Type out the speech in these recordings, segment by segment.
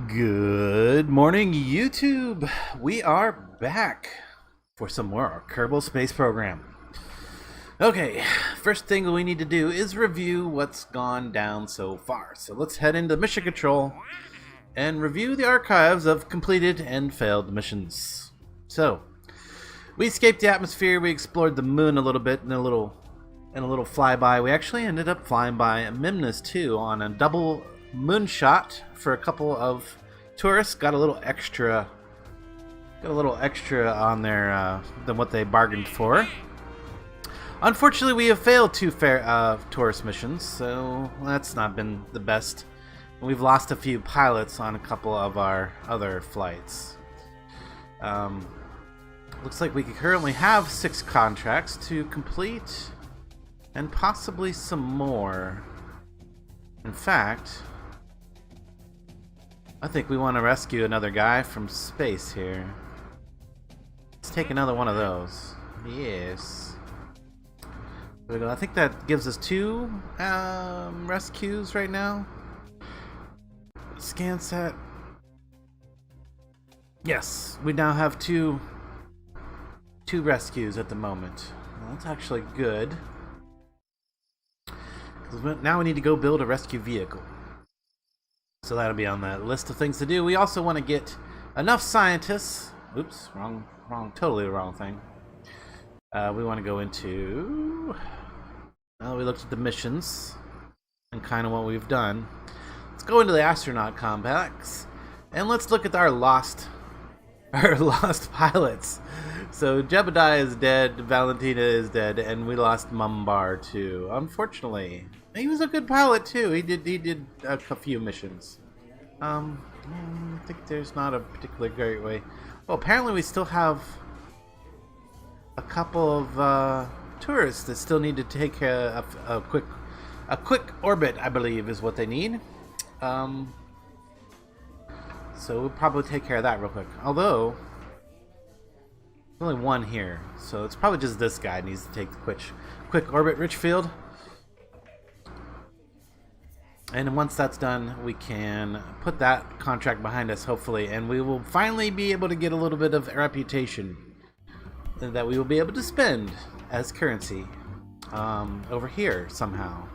Good morning, YouTube. We are back for some more Kerbal Space Program. Okay, first thing we need to do is review what's gone down so far. So let's head into mission control and review the archives of completed and failed missions. So, we escaped the atmosphere, we explored the moon a little bit in a little flyby. We actually ended up flying by Minmus too on a double moonshot for a couple of tourists. Got a little extra on there than what they bargained for. Unfortunately, we have failed two tourist missions, so that's not been the best. We've lost a few pilots on a couple of our other flights. Looks like we currently have 6 contracts to complete, and possibly some more. In fact, I think we want to rescue another guy from space here. Let's take another one of those. Yes. There we go. I think that gives us 2 rescues right now. Scan set. Yes, we now have two rescues at the moment. Well, that's actually good. Now we need to go build a rescue vehicle. So that'll be on that list of things to do. We also want to get enough scientists. Oops, totally the wrong thing. We want to go into... Well, we looked at the missions and kind of what we've done. Let's go into the astronaut complex and let's look at our lost pilots. So Jebediah is dead, Valentina is dead, and we lost Mumbar too. Unfortunately, he was a good pilot too. He did a few missions. I think there's not a particularly great way. Well, apparently we still have a couple of tourists that still need to take a quick orbit, I believe, is what they need. So we'll probably take care of that real quick. Although, there's only one here, so it's probably just this guy needs to take the quick orbit, Richfield. And once that's done, we can put that contract behind us, hopefully, and we will finally be able to get a little bit of reputation that we will be able to spend as currency over here somehow.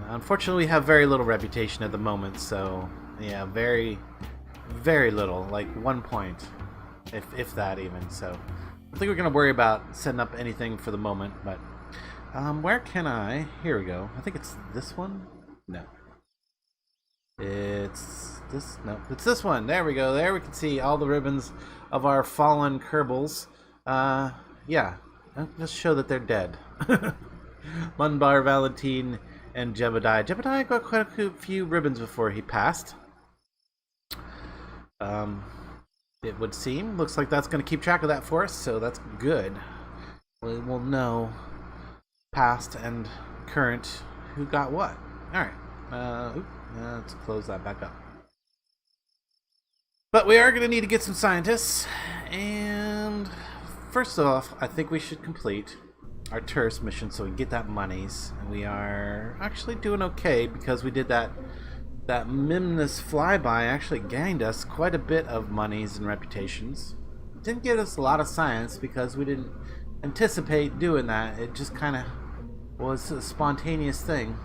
Unfortunately, we have very little reputation at the moment, so yeah, very, very little, like 1 point, if that even. So I think we're going to worry about setting up anything for the moment, but where can I? Here we go. I think it's this one. No. It's this. No, it's this one. There we go. There we can see all the ribbons of our fallen Kerbals. Yeah. Just show that they're dead. Munbar, Valentine, and Jebediah. Jebediah got quite a few ribbons before he passed. It would seem. Looks like that's going to keep track of that for us, so that's good. We will know past and current who got what. Alright. Let's close that back up. But we are going to need to get some scientists. And first off, I think we should complete our tourist mission so we can get that monies. And we are actually doing okay because we did that Minmus flyby actually gained us quite a bit of monies and reputations. It didn't give us a lot of science because we didn't anticipate doing that. It just kind of was a spontaneous thing.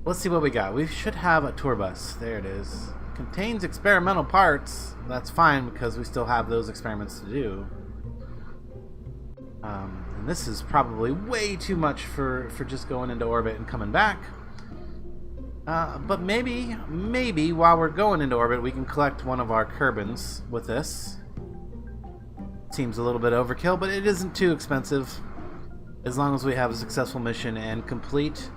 Let's see what we got. We should have a tour bus. There it is. Contains experimental parts. That's fine because we still have those experiments to do. And this is probably way too much for just going into orbit and coming back. But maybe while we're going into orbit, we can collect one of our Kerbins with this. Seems a little bit overkill, but it isn't too expensive as long as we have a successful mission and complete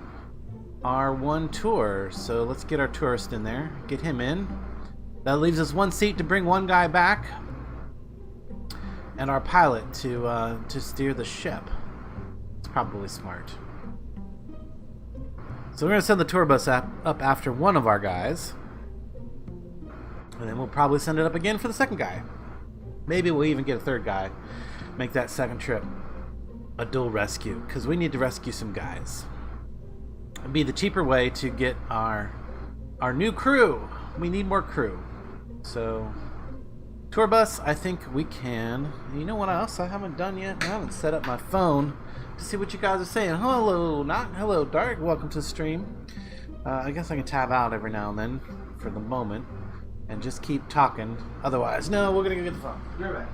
our one tour. So let's get our tourist in there, get him in. That leaves us 1 seat to bring one guy back, and our pilot to steer the ship. It's probably smart. So we're going to send the tour bus up after one of our guys. And then we'll probably send it up again for the second guy. Maybe we'll even get a third guy. Make that second trip a dual rescue. Because we need to rescue some guys. It'd be the cheaper way to get our our new crew. We need more crew. So, tour bus, I think we can. You know what else I haven't done yet? I haven't set up my phone to see what you guys are saying. Hello, not hello, Dark. Welcome to the stream. I guess I can tab out every now and then for the moment and just keep talking. Otherwise, no, we're gonna go get the phone. You're right.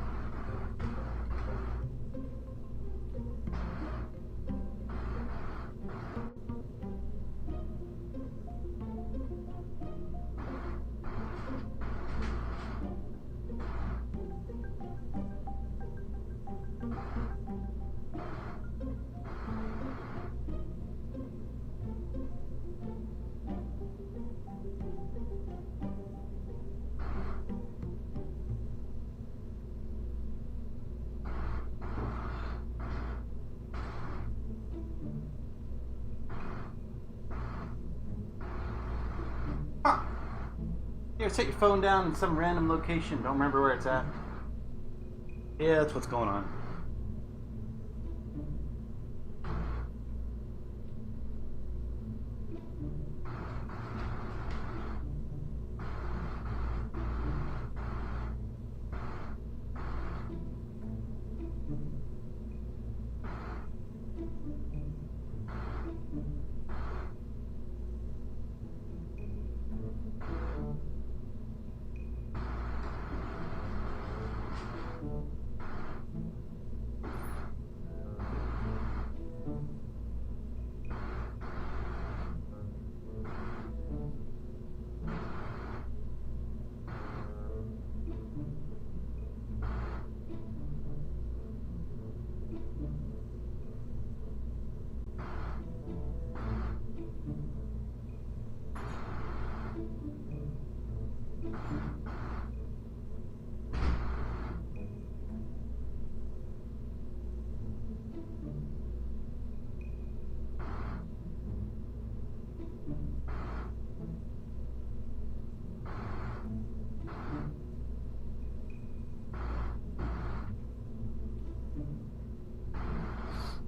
Here, set your phone down in some random location. Don't remember where it's at. Yeah, that's what's going on.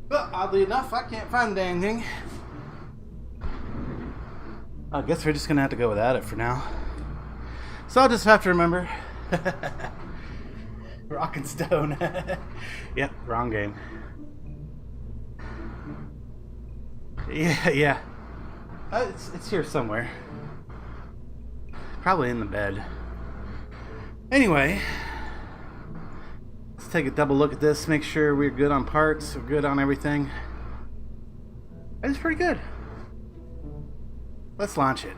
But oddly enough, I can't find anything. I guess we're just gonna have to go without it for now. So I'll just have to remember. Rock and Stone. Yep, wrong game. Yeah. It's here somewhere. Probably in the bed. Anyway. Let's take a double look at this, make sure we're good on parts, we're good on everything. It's pretty good. Let's launch it.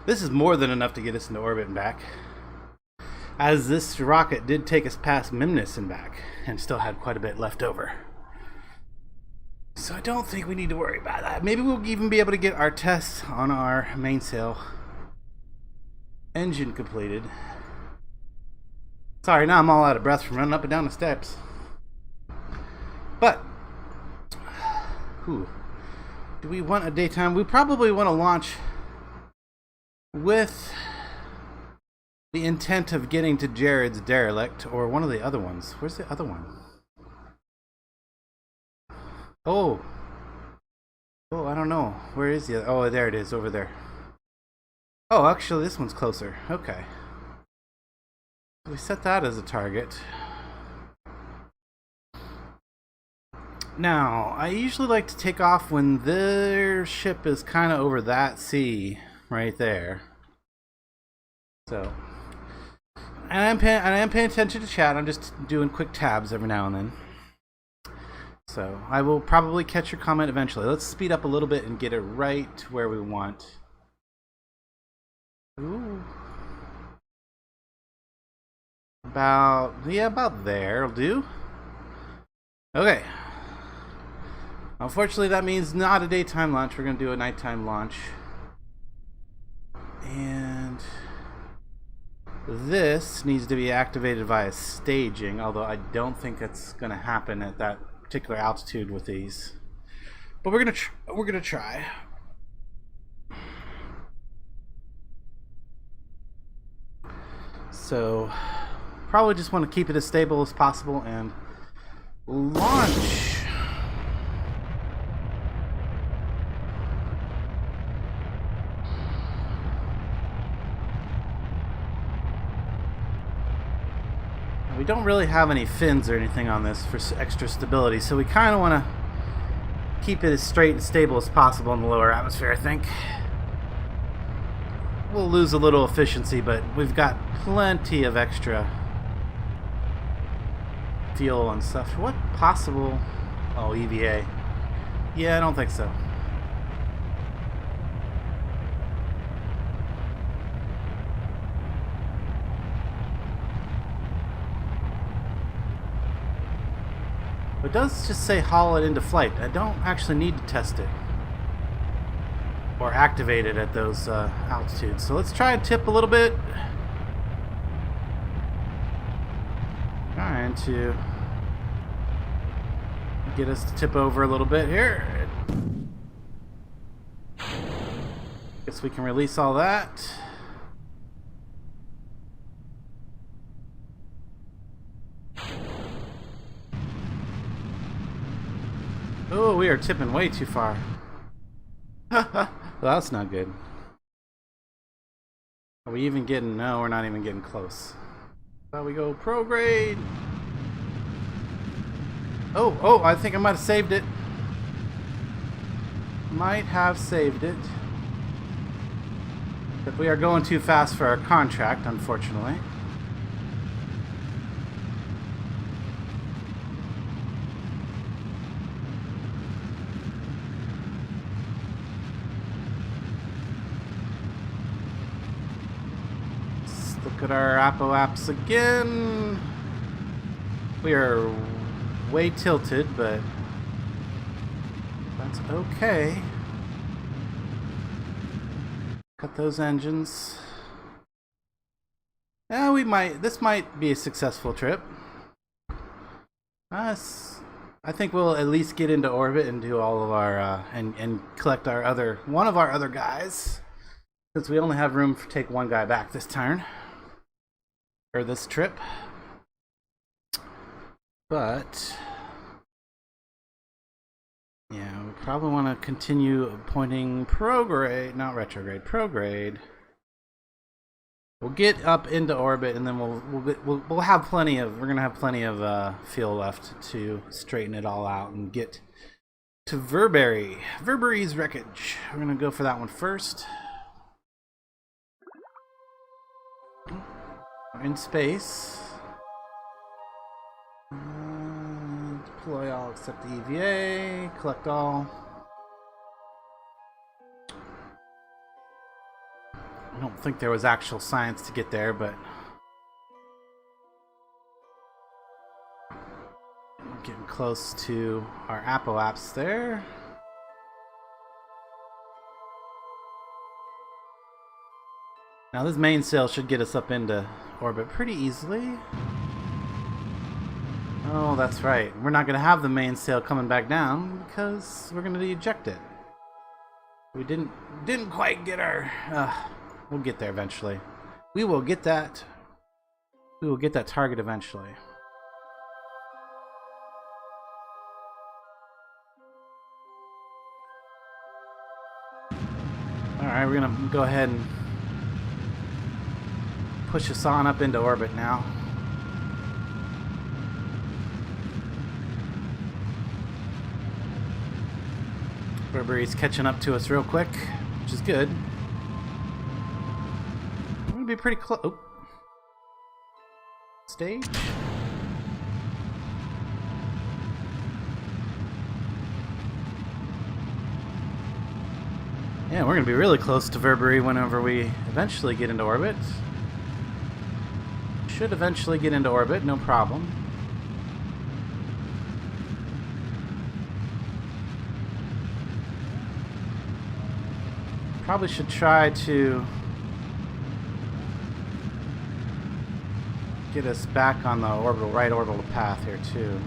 This is more than enough to get us into orbit and back, as this rocket did take us past Minmus and back, and still had quite a bit left over. So I don't think we need to worry about that. Maybe we'll even be able to get our tests on our mainsail engine completed. Sorry, now I'm all out of breath from running up and down the steps. But, do we want a daytime? We probably want to launch with the intent of getting to Jared's derelict or one of the other ones. Where's the other one? Oh, I don't know. Where is the other? Oh, there it is, over there. Oh, actually, this one's closer. Okay. We set that as a target. Now, I usually like to take off when their ship is kind of over that sea right there. So, and I am paying attention to chat. I'm just doing quick tabs every now and then. So, I will probably catch your comment eventually. Let's speed up a little bit and get it right where we want. Ooh. About there will do. Okay. Unfortunately, that means not a daytime launch. We're going to do a nighttime launch. And this needs to be activated via staging, although I don't think it's going to happen at that particular altitude with these. But we're going to try. So, probably just want to keep it as stable as possible and launch. We don't really have any fins or anything on this for extra stability, so we kind of want to keep it as straight and stable as possible in the lower atmosphere, I think. We'll lose a little efficiency, but we've got plenty of extra fuel and stuff. What possible... Oh, EVA. Yeah, I don't think so. It does just say haul it into flight. I don't actually need to test it or activate it at those altitudes. So let's try and tip a little bit. Trying to get us to tip over a little bit here. Guess we can release all that. Oh, we are tipping way too far. Well, that's not good. Are we even getting... No, we're not even getting close. So we go prograde. Oh, I think I might have saved it. Might have saved it. But we are going too fast for our contract, unfortunately. Look at our apps again. We are way tilted, but that's okay. Cut those engines. Yeah, we might. This might be a successful trip. I think we'll at least get into orbit and do all of our and collect our one of our other guys, since we only have room to take one guy back this turn. Or this trip. But yeah, we probably want to continue pointing prograde, not retrograde, prograde. We'll get up into orbit, and then we'll have plenty of fuel left to straighten it all out and get to Verbury's wreckage. We're gonna go for that one first. In space. Deploy all except the EVA. Collect all. I don't think there was actual science to get there, but we're getting close to our apps there. Now this mainsail should get us up into orbit pretty easily. Oh, that's right. We're not going to have the mainsail coming back down because we're going to eject it. We didn't quite get our... we'll get there eventually. We will get that. We will get that target eventually. Alright, we're going to go ahead and push us on up into orbit now. Verbury's catching up to us real quick, which is good. We're gonna be pretty close. Oh. Stage. Yeah, we're gonna be really close to Verbury whenever we eventually get into orbit. Should eventually get into orbit, no problem. Probably should try to get us back on the right orbital path here too.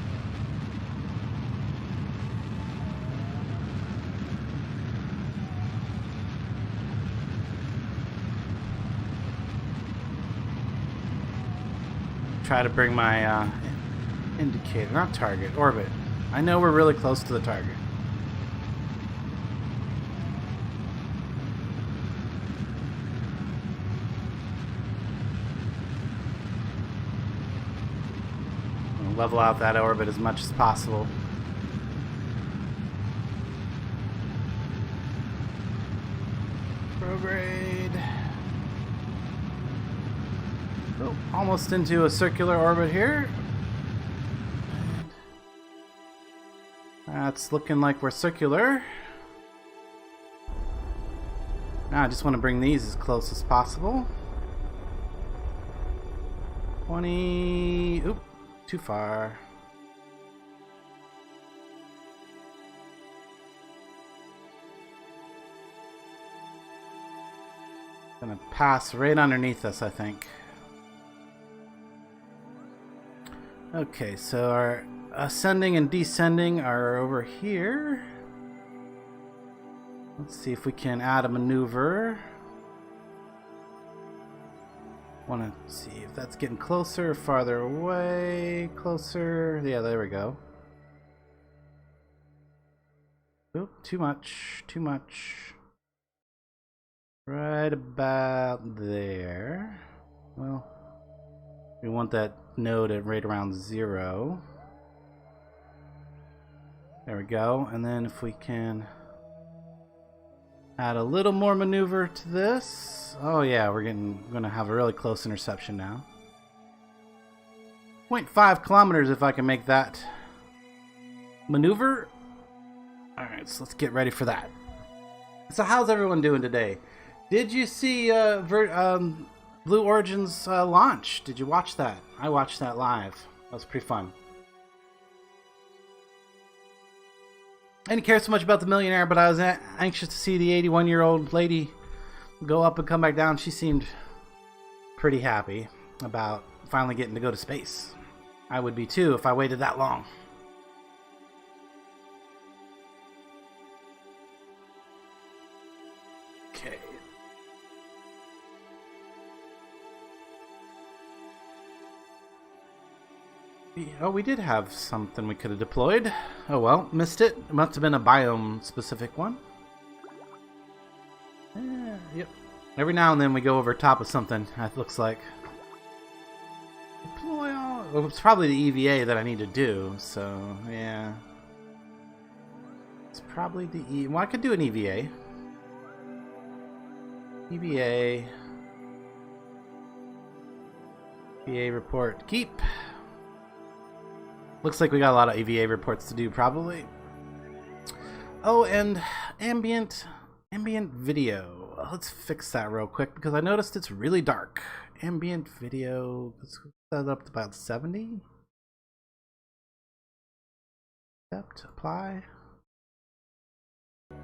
Try to bring my indicator, not target, orbit. I know we're really close to the target. level out that orbit as much as possible. Prograde. Oh, almost into a circular orbit here. That's looking like we're circular. Now I just want to bring these as close as possible. 20. Oop, too far. Gonna pass right underneath us, I think. Okay, so our ascending and descending are over here. Let's see if we can add a maneuver. Want to see if that's getting closer or farther away. Closer. Yeah, there we go. Oop, too much. Too much. Right about there. Well, we want that node at right around 0. There we go. And then if we can add a little more maneuver to this. Oh yeah, we're gonna have a really close interception now. 0.5 kilometers if I can make that maneuver. Alright, so let's get ready for that. So how's everyone doing today? Did you see Blue Origin's launch? Did you watch that? I watched that live. That was pretty fun. I didn't care so much about the millionaire, but I was anxious to see the 81-year-old lady go up and come back down. She seemed pretty happy about finally getting to go to space. I would be too if I waited that long. Okay. Oh, we did have something we could have deployed. Oh well, missed it. It must have been a biome-specific one. Yep. Every now and then we go over top of something, it looks like. Deploy all... Well, it's probably the EVA that I need to do, so, yeah. It's probably the Well, I could do an EVA. EVA. EVA report. Keep. Looks like we got a lot of EVA reports to do, probably. Oh, and ambient video. Let's fix that real quick because I noticed it's really dark. Ambient video. Let's set it up to about 70. Accept. Apply.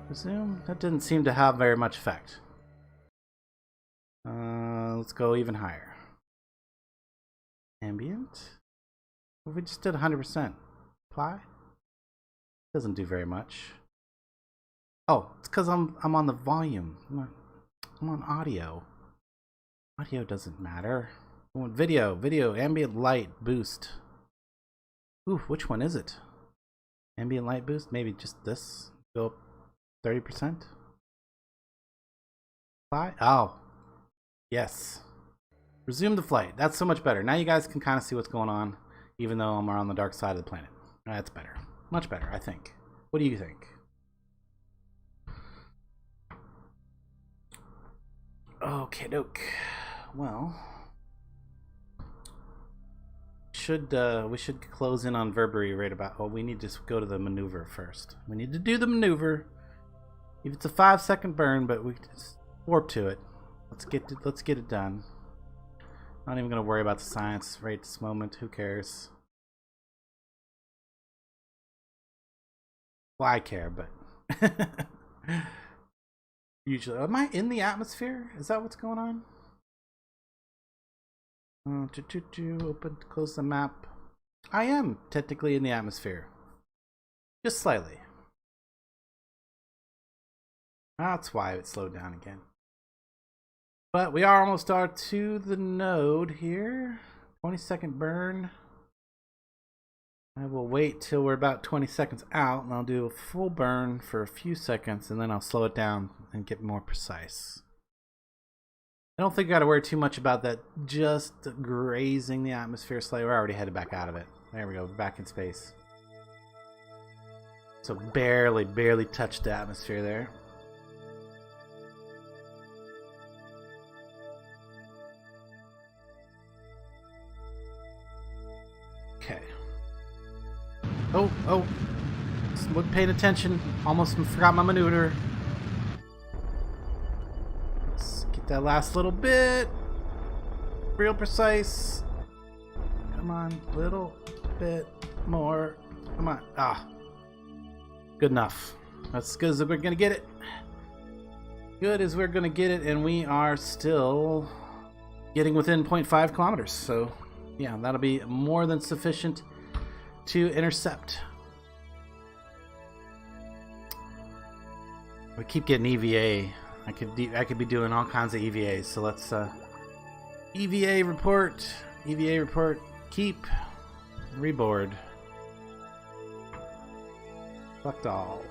Resume. That didn't seem to have very much effect. Let's go even higher. Ambient. We just did 100%. Apply. Doesn't do very much. Oh, it's because I'm on the volume. I'm on audio. Audio doesn't matter. I want video, ambient light boost. Ooh, which one is it? Ambient light boost? Maybe just this. Go up 30%. Apply. Oh, yes. Resume the flight. That's so much better. Now you guys can kind of see what's going on. Even though I'm on the dark side of the planet. That's better. Much better, I think. What do you think? Okay, doke. Well, we should close in on Verbery right about... Oh, we need to go to the maneuver first. We need to do the maneuver. If it's a 5-second burn, but we just warp to it. Let's get it done. Not even going to worry about the science right this moment. Who cares? Well, I care, but... Usually... Am I in the atmosphere? Is that what's going on? Open, close the map. I am technically in the atmosphere. Just slightly. That's why it slowed down again. But we are almost to the node here. 20-second burn. I will wait till we're about 20 seconds out and I'll do a full burn for a few seconds and then I'll slow it down and get more precise. I don't think I gotta worry too much about that just grazing the atmosphere slightly. We're already headed back out of it. There we go, back in space. So barely touched the atmosphere there. Okay. Oh, wasn't paying attention. Almost forgot my maneuver. Let's get that last little bit. Real precise. Come on, little bit more. Come on. Ah. Good enough. That's as good as we're gonna get it. Good as we're gonna get it, and we are still getting within 0.5 kilometers. So, yeah, that'll be more than sufficient to intercept. We keep getting EVA. I could be doing all kinds of EVAs. So let's EVA report, keep, reboard. Fucked all.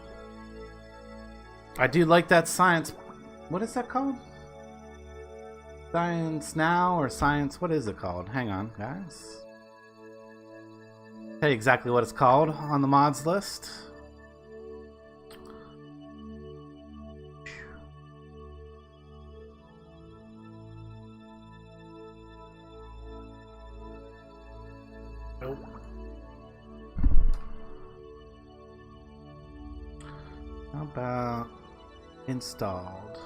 I do like that science. What is that called? Science now or science? What is it called? Hang on, guys. Tell you exactly what it's called on the mods list. Nope. How about installed?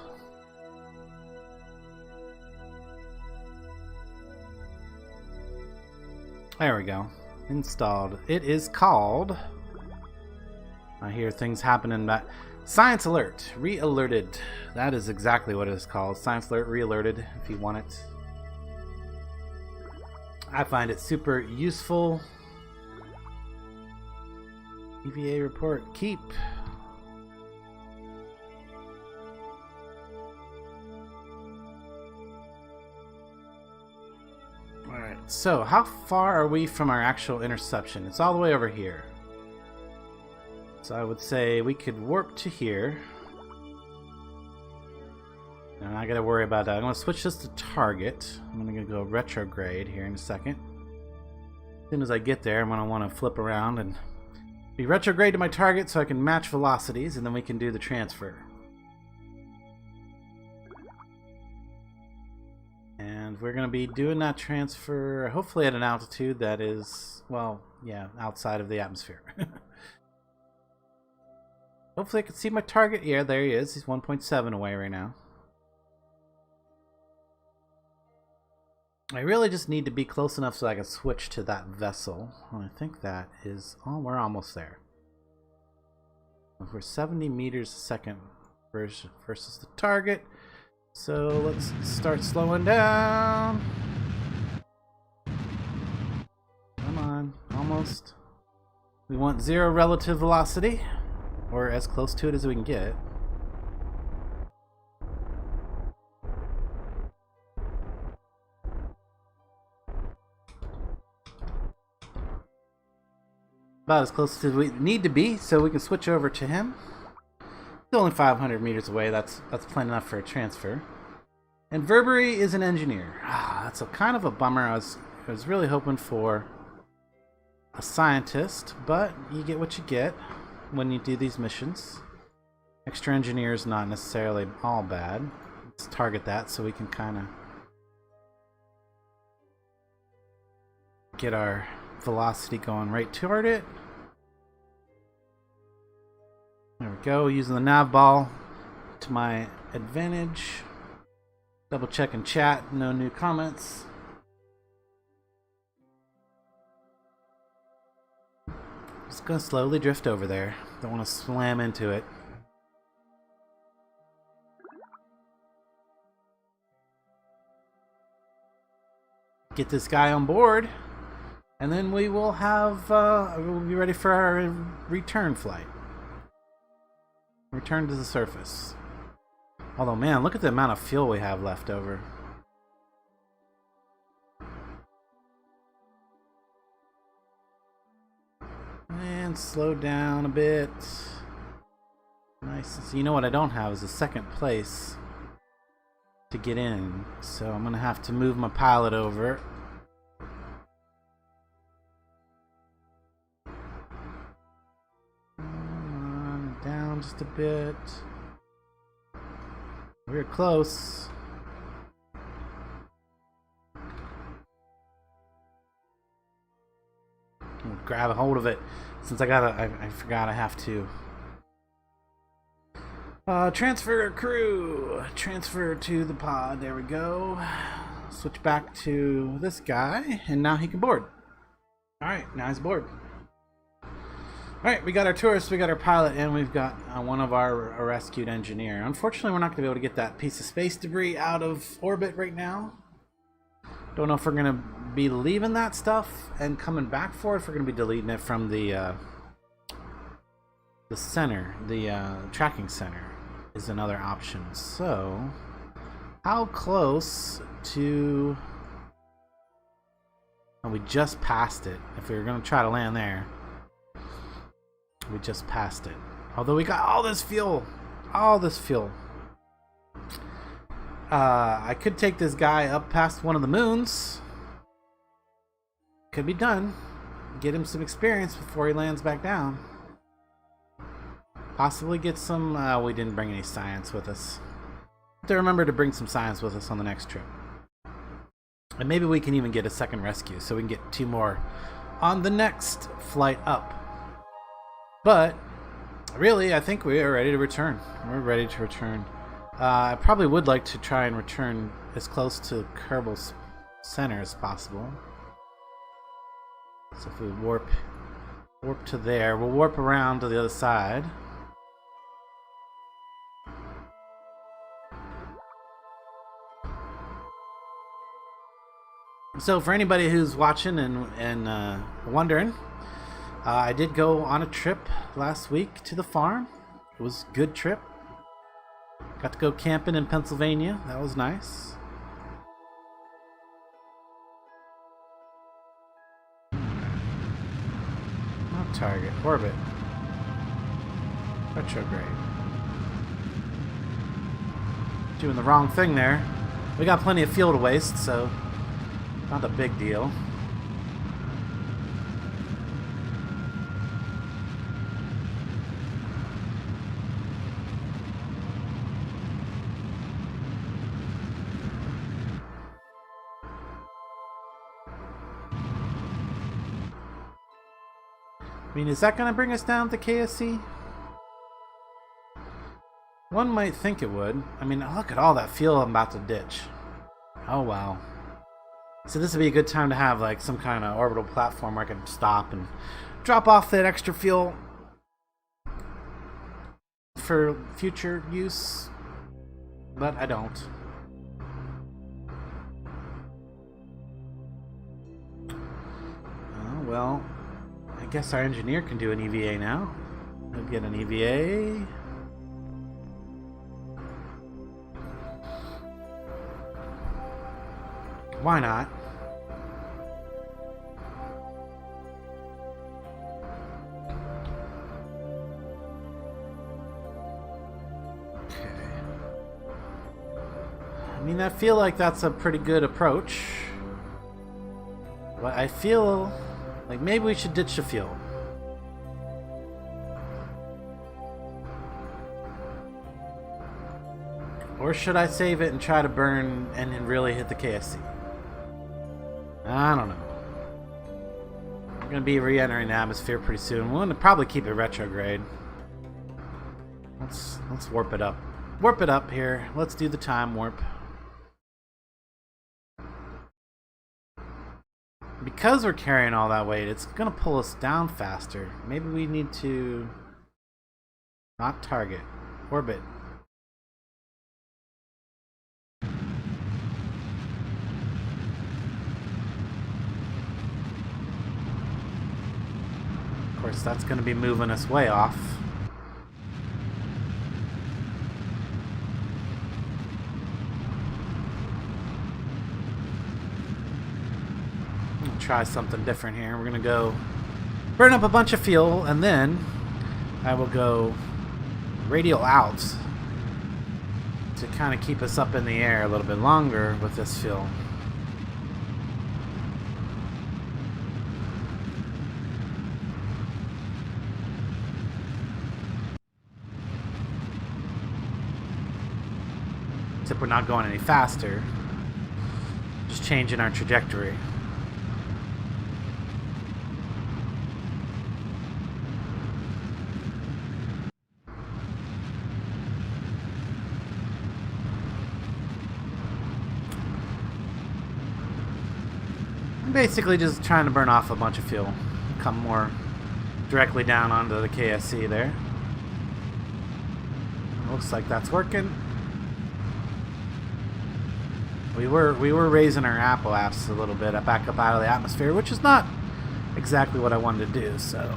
There we go. Installed. It is called... I hear things happening that... Science Alert. Re-alerted. That is exactly what it is called. Science Alert Re-alerted, if you want it. I find it super useful. EVA report. Keep. Alright, so how far are we from our actual interception? It's all the way over here. So I would say we could warp to here. And I gotta worry about that. I'm gonna switch this to target. I'm gonna go retrograde here in a second. As soon as I get there, I'm gonna want to flip around and be retrograde to my target so I can match velocities, and then we can do the transfer. And we're gonna be doing that transfer hopefully at an altitude that is, well, yeah, outside of the atmosphere. Hopefully I can see my target. Yeah, there he is. He's 1.7 away right now. I really just need to be close enough so I can switch to that vessel. And I think that is... Oh, we're almost there. We're 70 meters a second versus the target. So let's start slowing down. Come on, almost. We want 0 relative velocity, or as close to it as we can get. About as close as we need to be, so we can switch over to him. He's only 500 meters away. That's plenty enough for a transfer. And Verbery is an engineer. That's kind of a bummer. I was really hoping for a scientist, but you get what you get when you do these missions. Extra engineer is not necessarily all bad. Let's target that so we can kind of get our velocity going right toward it. There we go, using the nav ball to my advantage. Double checking chat, no new comments. Just gonna slowly drift over there. Don't want to slam into it. Get this guy on board, and then we will have we'll be ready for our return flight. Return to the surface. Although, man, look at the amount of fuel we have left over. And slow down a bit. Nice. So you know what I don't have is a second place to get in. So I'm going to have to move my pilot over. down just a bit. We're close. Grab a hold of it. Since I forgot I have to. Transfer crew. Transfer to the pod. There we go. Switch back to this guy, and now he can board. Alright, now he's board. Alright, we got our tourist, we got our pilot, and we've got one of our rescued engineer. Unfortunately, we're not going to be able to get that piece of space debris out of orbit right now. Don't know if we're going to be leaving that stuff and coming back for it, if we're going to be deleting it from the center, the tracking center is another option. So, how close to... Oh, we just passed it. If we were going to try to land there, we just passed it. Although we got all this fuel. All this fuel. I could take this guy up past one of the moons. Could be done. Get him some experience before he lands back down. Possibly get some... we didn't bring any science with us. Have to remember to bring some science with us on the next trip. And maybe we can even get a second rescue, so we can get 2 more on the next flight up. But, really, I think we are ready to return. We're ready to return. I probably would like to try and return as close to Kerbal's center as possible. So if we warp to there, we'll warp around to the other side. So for anybody who's watching and wondering, I did go on a trip last week to the farm. It was a good trip. Got to go camping in Pennsylvania. That was nice. Not target. Orbit. Retrograde. Doing the wrong thing there. We got plenty of fuel to waste, so not a big deal. I mean, is that going to bring us down to KSC? One might think it would. I mean, look at all that fuel I'm about to ditch. Oh, wow. So this would be a good time to have like some kind of orbital platform where I can stop and drop off that extra fuel for future use. But I don't. Oh, well. I guess our engineer can do an EVA now. He'll get an EVA. Why not? Okay. I mean, I feel like that's a pretty good approach. But I feel like maybe we should ditch the fuel. Or should I save it and try to burn and then really hit the KSC? I don't know. We're going to be re-entering the atmosphere pretty soon. We're going to probably keep it retrograde. Let's warp it up. Warp it up here. Let's do the time warp. Because we're carrying all that weight, it's going to pull us down faster. Maybe we need to not target. Orbit. Of course, that's going to be moving us way off. Try something different here. We're gonna go burn up a bunch of fuel, and then I will go radial out to kind of keep us up in the air a little bit longer with this fuel. Except we're not going any faster. Just changing our trajectory. I'm basically just trying to burn off a bunch of fuel. Come more directly down onto the KSC there. Looks like that's working. We were raising our apps a little bit back up out of the atmosphere, which is not exactly what I wanted to do, so.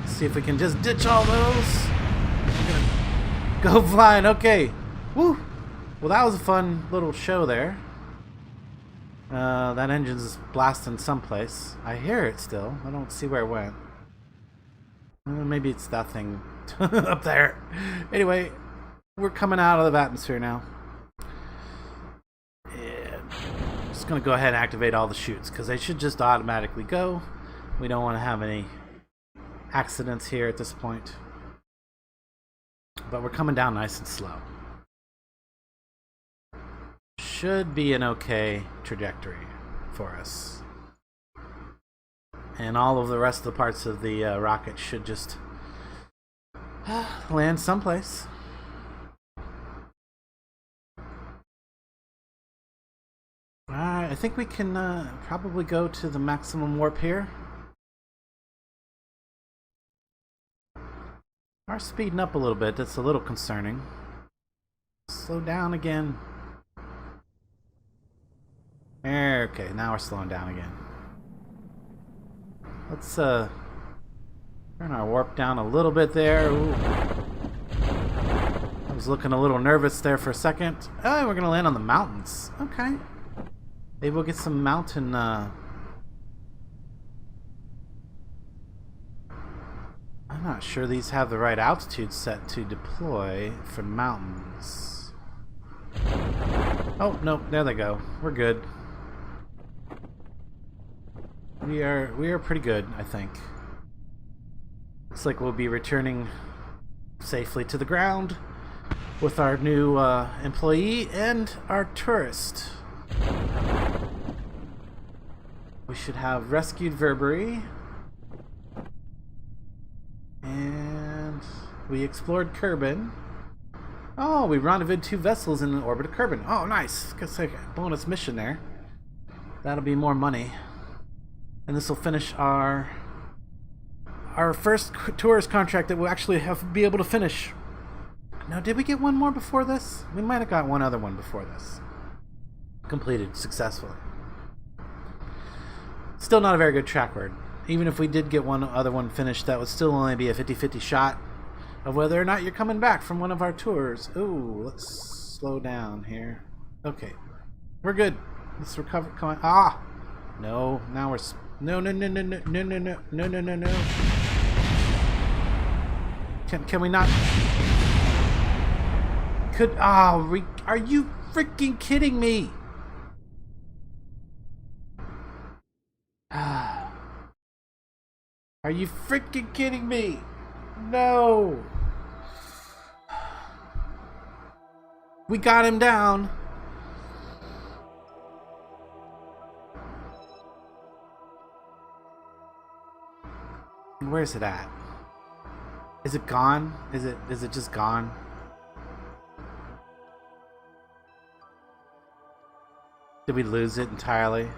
Let's see if we can just ditch all those. We're gonna go flying, okay. Woo! Well, that was a fun little show there. That engine's blasting someplace. I hear it still. I don't see where it went. Maybe it's that thing up there. Anyway, we're coming out of the atmosphere now. And I'm just going to go ahead and activate all the chutes because they should just automatically go. We don't want to have any accidents here at this point. But we're coming down nice and slow. Should be an okay trajectory for us. And all of the rest of the parts of the rocket should just land someplace. Alright, I think we can probably go to the maximum warp here. We're speeding up a little bit. That's a little concerning. Slow down again. Okay, now we're slowing down again. Let's turn our warp down a little bit there. Ooh. I was looking a little nervous there for a second. Oh, we're gonna land on the mountains. Okay. Maybe we'll get some mountain I'm not sure these have the right altitude set to deploy for mountains. Oh, no, there they go. We're good. We are pretty good, I think. Looks like we'll be returning safely to the ground with our new employee and our tourist. We should have rescued Verbery. And we explored Kerbin. Oh, we rendezvoused 2 vessels in the orbit of Kerbin. Oh, nice. Guess like a bonus mission there. That'll be more money. And this will finish our first tourist contract that we'll actually be able to finish. Now, did we get one more before this? We might have got one other one before this. Completed successfully. Still not a very good track record. Even if we did get one other one finished, that would still only be a 50-50 shot of whether or not you're coming back from one of our tours. Ooh, let's slow down here. Okay, we're good. Let's recover. Come on. Ah, no. Now we're. No. Can we not? Are you freaking kidding me? Are you freaking kidding me? No. We got him down. Where's it at? Is it gone? Is it just gone? Did we lose it entirely?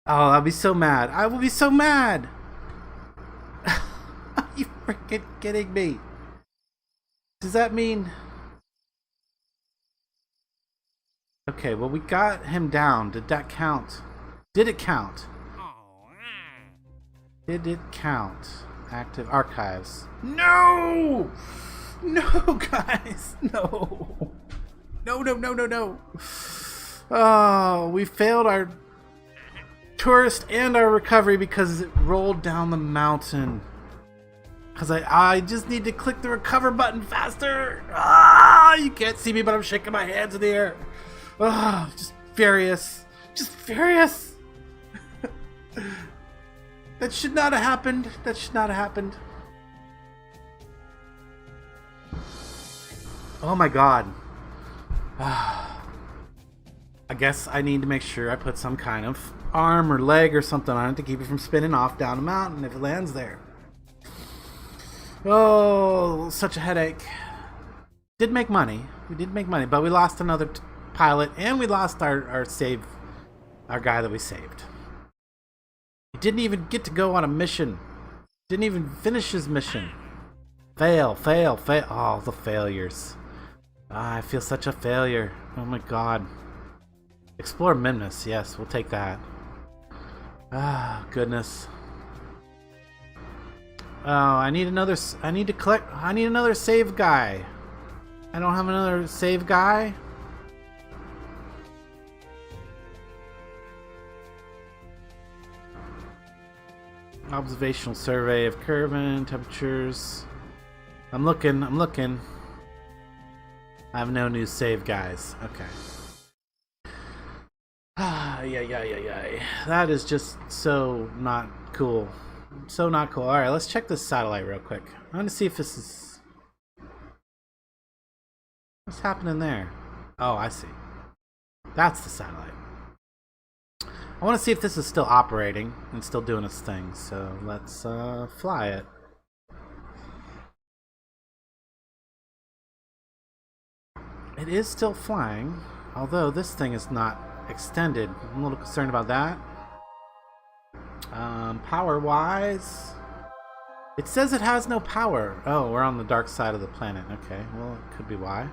Oh, I'll be so mad. I will be so mad. Are you freaking kidding me? Does that mean... Okay, well, we got him down. Did that count? Did it count? Did it count? Active archives. No! No, guys! No! No. Oh, we failed our tourist and our recovery because it rolled down the mountain. Because I just need to click the recover button faster. Ah, you can't see me, but I'm shaking my hands in the air. Ah, just furious. Just furious. That should not have happened. That should not have happened. Oh my god. I guess I need to make sure I put some kind of arm or leg or something on it to keep it from spinning off down the mountain if it lands there. Oh, such a headache. Did make money. We did make money, but we lost another pilot and we lost our guy that we saved. He didn't even get to go on a mission. Didn't even finish his mission. Fail, fail, fail. Oh, the failures. I feel such a failure. Oh my god. Explore Minmus. Yes, we'll take that. Ah, goodness. Oh, I need another save guy. I don't have another save guy. Observational survey of Kerbal temperatures. I'm looking. I have no new save guys. Okay. Yeah. That is just so not cool. So not cool. Alright, let's check this satellite real quick. I want to see if this is... What's happening there? Oh, I see. That's the satellite. I want to see if this is still operating and still doing its thing. So let's fly it. It is still flying, although this thing is not extended. I'm a little concerned about that. Power-wise, it says it has no power. Oh, we're on the dark side of the planet. Okay, well, it could be why.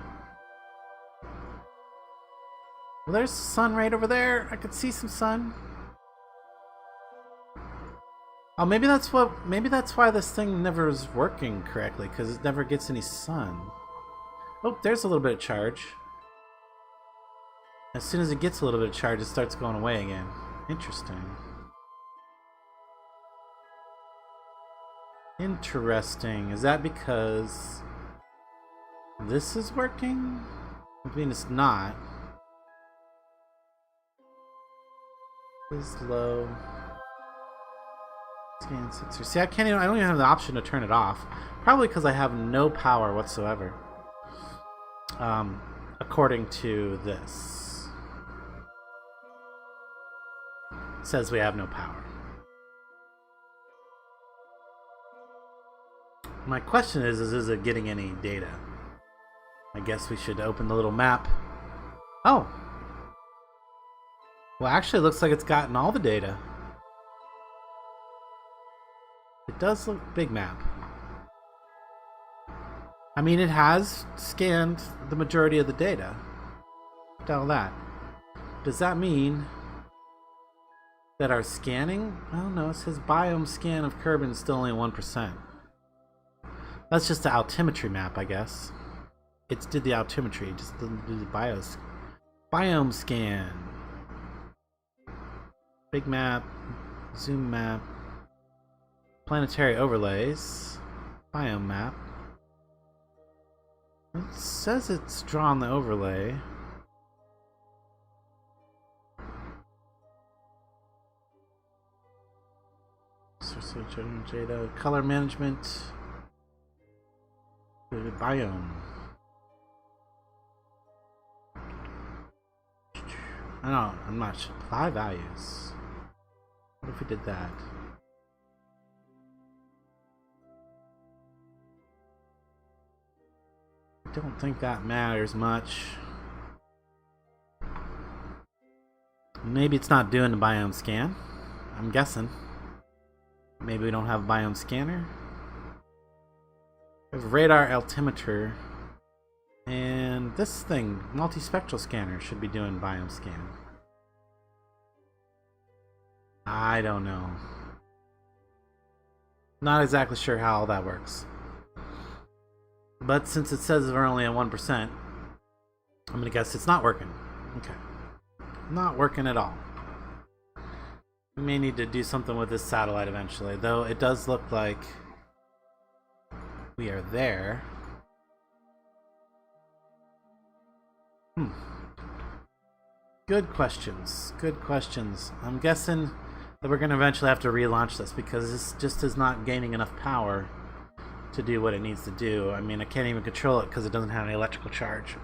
Well, there's the sun right over there. I could see some sun. Oh, maybe that's why this thing never is working correctly, because it never gets any sun. Oh, there's a little bit of charge. As soon as it gets a little bit of charge, it starts going away again. Interesting. Interesting. Is that because this is working? I mean, it's not. Is low. Scan 6. See, I don't even have the option to turn it off. Probably because I have no power whatsoever. According to this. It says we have no power. My question is it getting any data? I guess we should open the little map. Oh! Well, actually it looks like it's gotten all the data. It does look big map. I mean, it has scanned the majority of the data. Look at all that. Does that mean that our scanning? Oh no, it says biome scan of Kerbal is still only 1%. That's just the altimetry map, I guess. It did the altimetry, it just didn't do the biome scan. Big map, zoom map, planetary overlays, biome map. It says it's drawn the overlay. Data, color management, biome. I'm not sure. Apply values. What if we did that? I don't think that matters much. Maybe it's not doing the biome scan. I'm guessing. Maybe we don't have a biome scanner. We have radar altimeter. And this thing, multispectral scanner, should be doing biome scan. I don't know. Not exactly sure how all that works. But since it says we're only at 1%, I'm gonna guess it's not working. Okay. Not working at all. We may need to do something with this satellite eventually, though it does look like we are there. Good questions. Good questions. I'm guessing We're going to eventually have to relaunch this because this just is not gaining enough power to do what it needs to do. I mean, I can't even control it because it doesn't have any electrical charge.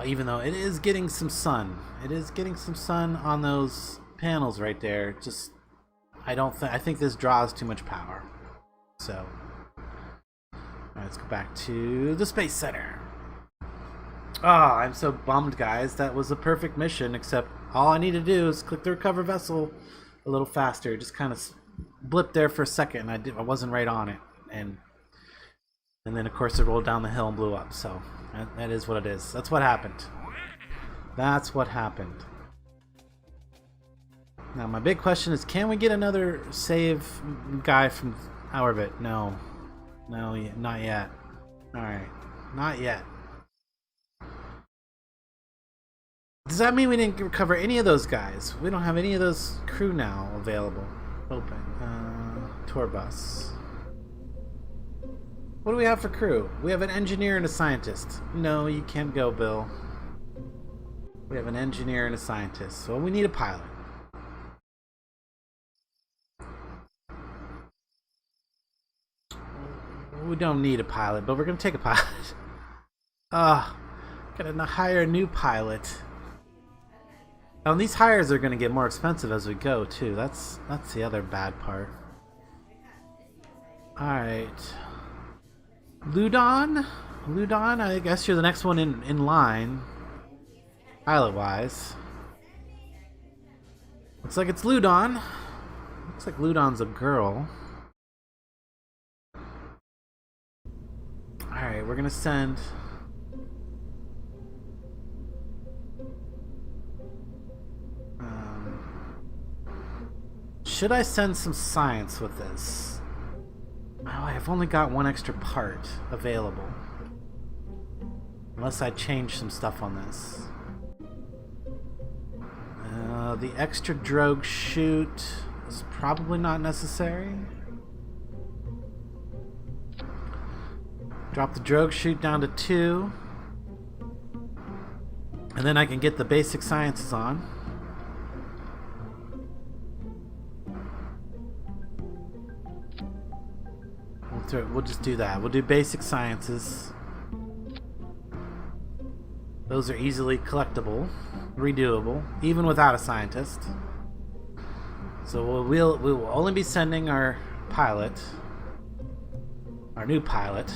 Even though it is getting some sun. It is getting some sun on those panels right there. Just, I think this draws too much power. So, alright, let's go back to the Space Center. Oh, I'm so bummed, guys. That was a perfect mission, except all I need to do is click the recover vessel a little faster. Just kind of blipped there for a second, and I wasn't right on it. And then, of course, it rolled down the hill and blew up. So, that is what it is. That's what happened. That's what happened. Now, my big question is, can we get another save guy from orbit? No. No, not yet. Alright. Not yet. Does that mean we didn't recover any of those guys? We don't have any of those crew now available. Open. Tour bus. What do we have for crew? We have an engineer and a scientist. No, you can't go, Bill. We have an engineer and a scientist. So we need a pilot. We don't need a pilot, but we're going to take a pilot. Gotta hire a new pilot. And these hires are going to get more expensive as we go, too. That's the other bad part. Alright. Ludon? Ludon, I guess you're the next one in line. Pilot-wise. Looks like it's Ludon. Looks like Ludon's a girl. Alright, we're going to send... should I send some science with this? Oh, I've only got one extra part available. Unless I change some stuff on this. The extra drogue chute is probably not necessary. Drop the drogue chute down to 2. And then I can get the basic sciences on. We'll just do that. We'll do basic sciences. Those are easily collectible, redoable, even without a scientist. So we will only be sending our pilot, our new pilot.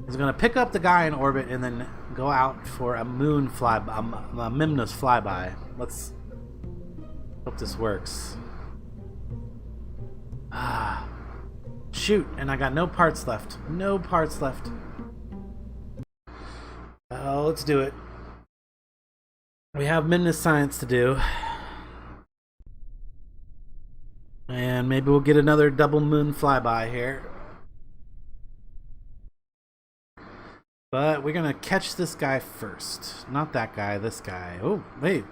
He's going to pick up the guy in orbit and then go out for a moon flyby, a Minmus flyby. Let's hope this works. Shoot, and I got no parts left. No parts left. Oh, let's do it. We have Minmus science to do. And maybe we'll get another double moon flyby here. But we're gonna catch this guy first. Not that guy, this guy. Oh, wait.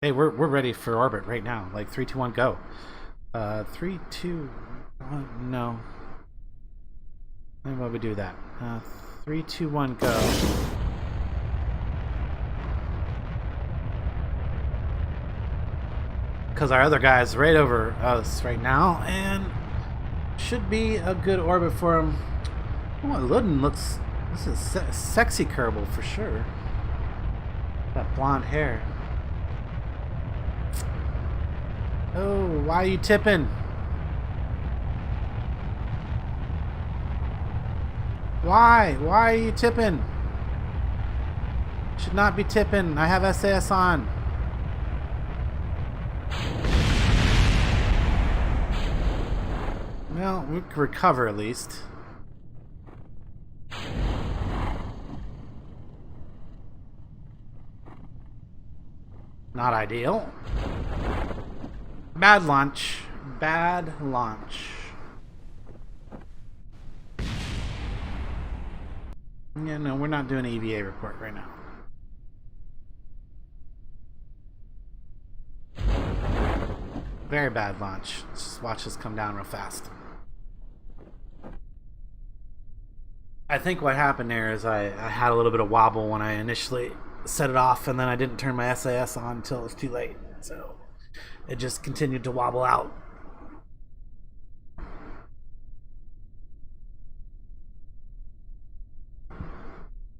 Hey, we're ready for orbit right now. Like 3, 2, 1, go. 3, 2, 1, no. Why would we do that? 3, 2, 1, go. Because our other guy's right over us right now, and should be a good orbit for him. Oh, Ludon looks... this is sexy Kerbal for sure. That blonde hair. Oh, why are you tipping? Why? Why are you tipping? Should not be tipping. I have SAS on. Well, we can recover at least. Not ideal. Bad launch. Bad launch. Yeah, no, we're not doing an EVA report right now. Very bad launch. Let's just watch this come down real fast. I think what happened there is I had a little bit of wobble when I initially set it off, and then I didn't turn my SAS on until it was too late. So it just continued to wobble out.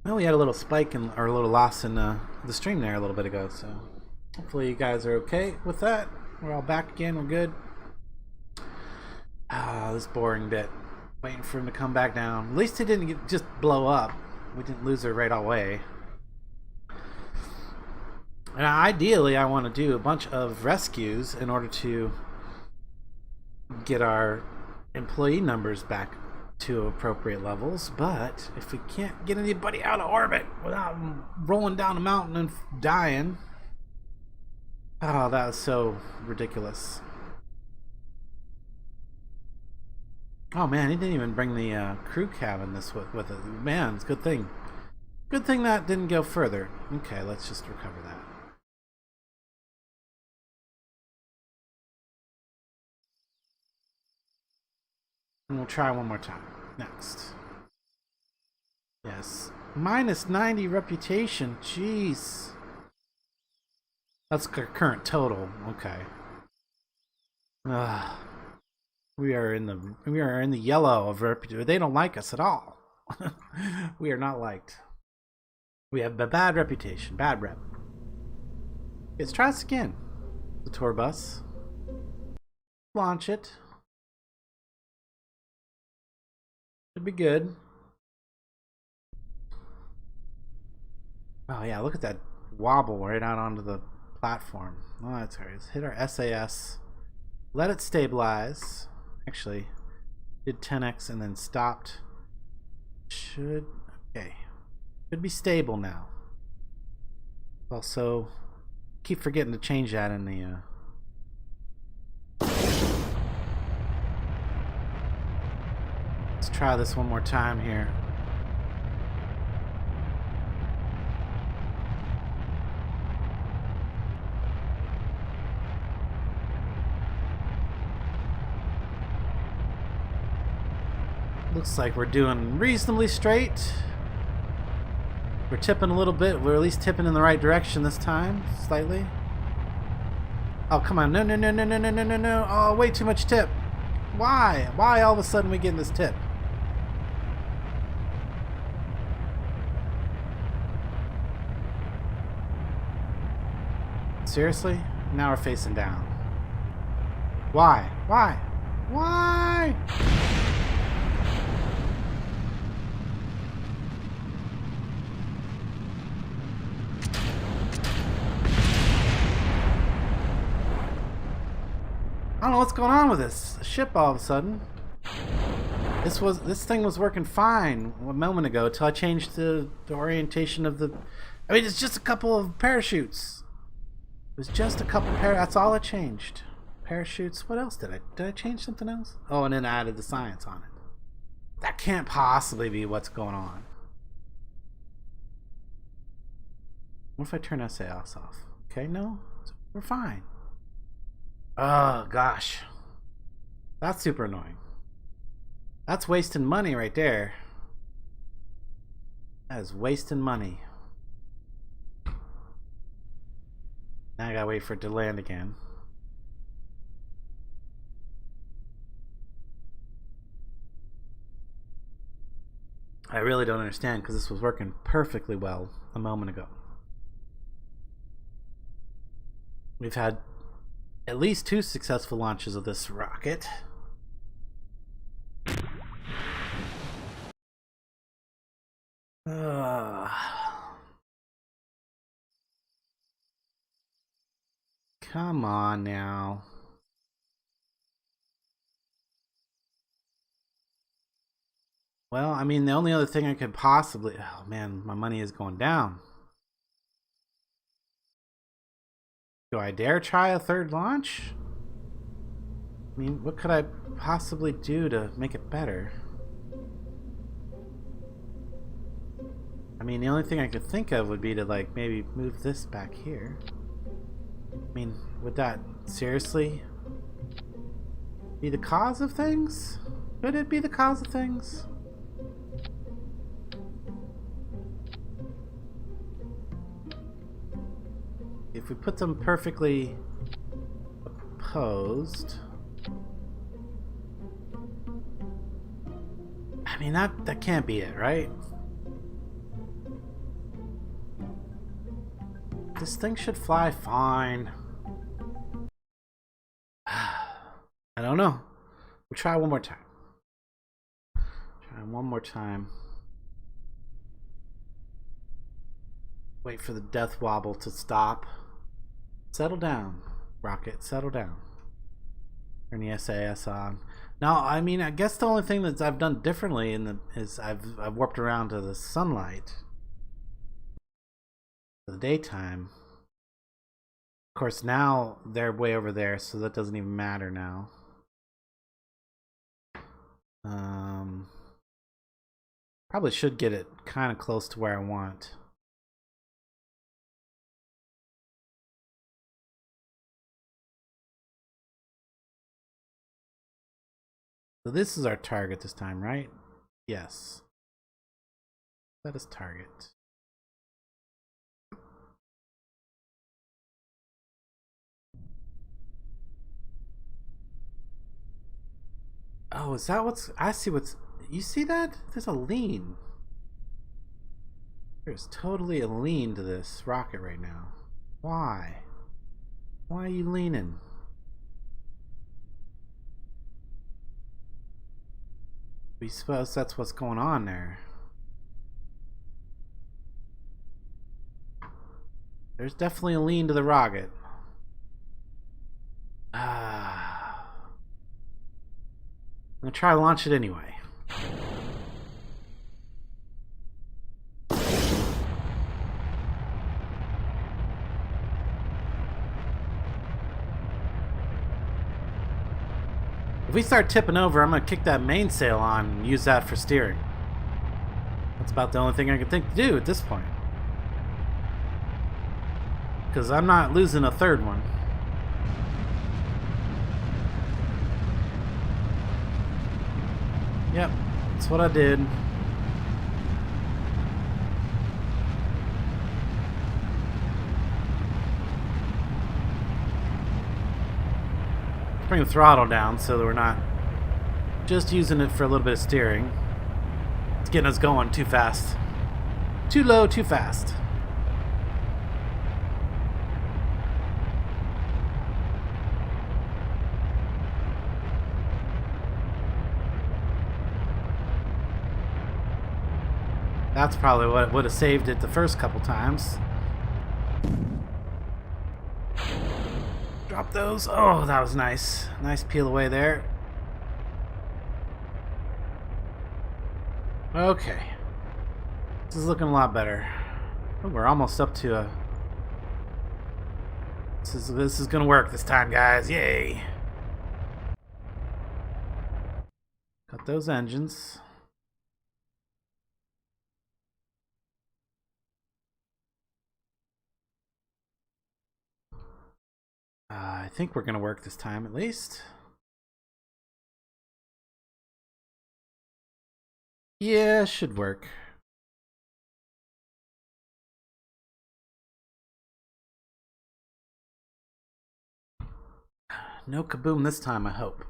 Well, we had a little spike or a little loss in the stream there a little bit ago, so hopefully you guys are okay with that. We're all back again. We're good. This boring bit. Waiting for him to come back down. At least he didn't just blow up. We didn't lose her right away. And ideally, I want to do a bunch of rescues in order to get our employee numbers back to appropriate levels. But if we can't get anybody out of orbit without rolling down a mountain and dying, oh, that was so ridiculous. Oh man, he didn't even bring the crew cabin with it. Man, it's a good thing. Good thing that didn't go further. Okay, let's just recover that. And we'll try one more time. Next. Yes. Minus 90 reputation. Jeez. That's our current total. Okay. We are in the yellow of reputation. They don't like us at all. We are not liked. We have a bad reputation. Bad rep. Let's try this again. The tour bus. Launch it. Should be good. Oh yeah, look at that wobble right out onto the platform. Oh, that's alright. Let's hit our SAS. Let it stabilize. Actually, did 10x and then stopped. Should be stable now. Also, keep forgetting to change that in the Let's try this one more time here. Looks like we're doing reasonably straight. We're tipping a little bit. We're at least tipping in the right direction this time, slightly. Oh, come on. No. Oh, way too much tip. Why? Why all of a sudden we getting this tip? Seriously? Now we're facing down. Why? Why? Why? I don't know what's going on with this ship all of a sudden. This thing was working fine a moment ago until I changed the orientation of the. I mean, it's just a couple of parachutes. It was just a couple that's all I changed. Parachutes. What else did I change something else? Oh, and then I added the science on it. That can't possibly be what's going on. What if I turn SAS off? Okay, no, we're fine. Oh gosh, that's super annoying. That's wasting money right there. That is wasting money. Now I gotta wait for it to land again. I really don't understand because this was working perfectly well a moment ago. We've had at least 2 successful launches of this rocket. Come on now. Well, I mean, the only other thing I could possibly... Oh man, my money is going down. Do I dare try a 3rd launch? I mean, what could I possibly do to make it better? I mean, the only thing I could think of would be to, like, maybe move this back here. I mean, would that seriously be the cause of things? Could it be the cause of things? If we put them perfectly supposed... I mean, that can't be it, right? This thing should fly fine. I don't know. We'll try one more time. Try one more time. Wait for the death wobble to stop. Settle down, rocket. Settle down. Turn the SAS on. Now, I mean, I guess the only thing that I've done differently is I've warped around to the sunlight. For the daytime. Of course, now they're way over there, so that doesn't even matter now. Probably should get it kind of close to where I want. So this is our target this time, right? Yes. That is target. Oh, is that what's... I see what's... You see that? There's a lean. There's totally a lean to this rocket right now. Why? Why are you leaning? We suppose that's what's going on there. There's definitely a lean to the rocket. I'm gonna try to launch it anyway. If we start tipping over, I'm gonna kick that mainsail on and use that for steering. That's about the only thing I can think to do at this point. Because I'm not losing a third one. Yep, that's what I did. Bring the throttle down so that we're not just using it for a little bit of steering. It's getting us going too fast. Too low, too fast. That's probably what would have saved it the first couple times. Drop those. Oh, that was nice. Nice peel away there. Okay. This is looking a lot better. Oh, we're almost up to a... This is gonna work this time, guys. Yay! Got those engines. I think we're gonna work this time at least. Yeah, should work. No kaboom this time, I hope.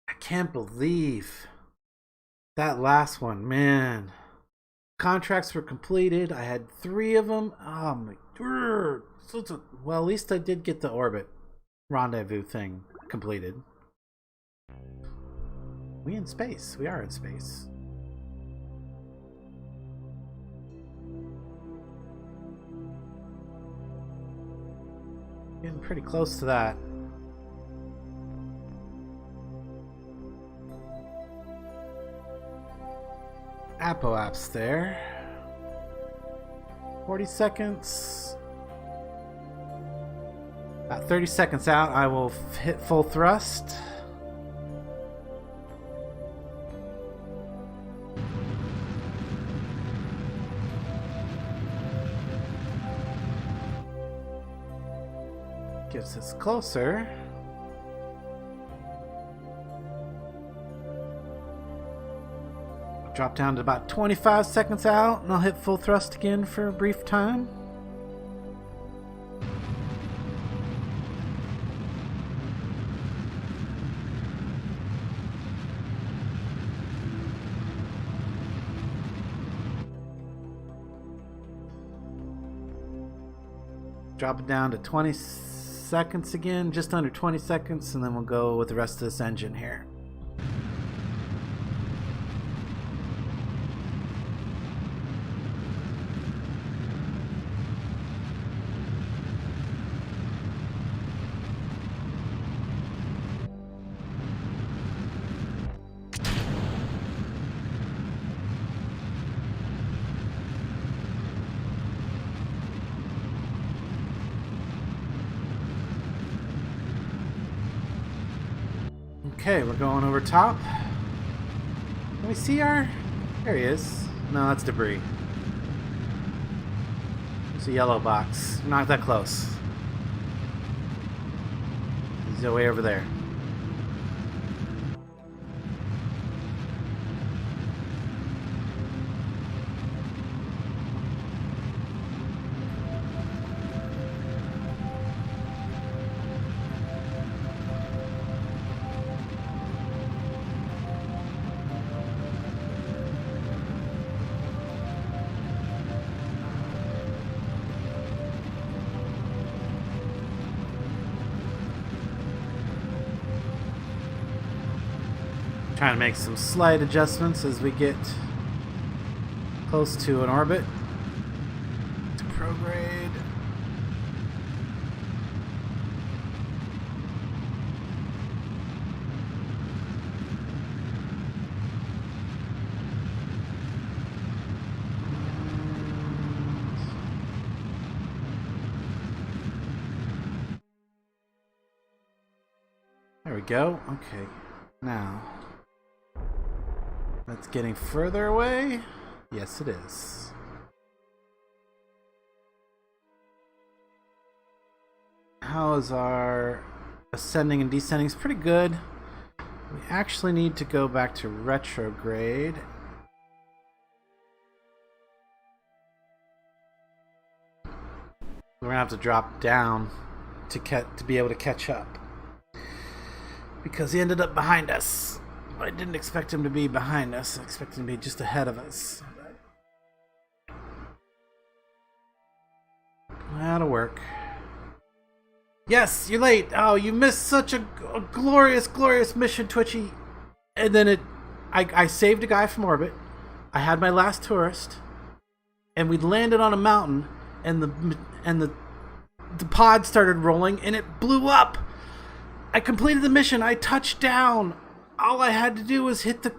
I can't believe that last one, man. Contracts were completed. I had 3 of them. Oh my... Well, at least I did get the orbit rendezvous thing completed. We in space. We are in space. Getting pretty close to that. Apoap's there. 40 seconds. About 30 seconds out, I will hit full thrust. Gets us closer. Drop down to about 25 seconds out, and I'll hit full thrust again for a brief time. Drop it down to 20 seconds again, just under 20 seconds, and then we'll go with the rest of this engine here. Okay, we're going over top. Can we see our... There he is. No, that's debris. It's a yellow box. We're not that close. He's way over there. Trying to make some slight adjustments as we get close to an orbit. To prograde. There we go. Okay. Now. That's getting further away. Yes, it is. How is our ascending and descending? It's pretty good. We actually need to go back to retrograde. We're gonna have to drop down to be able to catch up, because he ended up behind us. I didn't expect him to be behind us. I expected him to be just ahead of us. That'll work. Yes, you're late. Oh, you missed such a glorious, glorious mission, Twitchy. And then I saved a guy from orbit. I had my last tourist, and we landed on a mountain, and the pod started rolling, and it blew up. I completed the mission. I touched down. All I had to do was hit the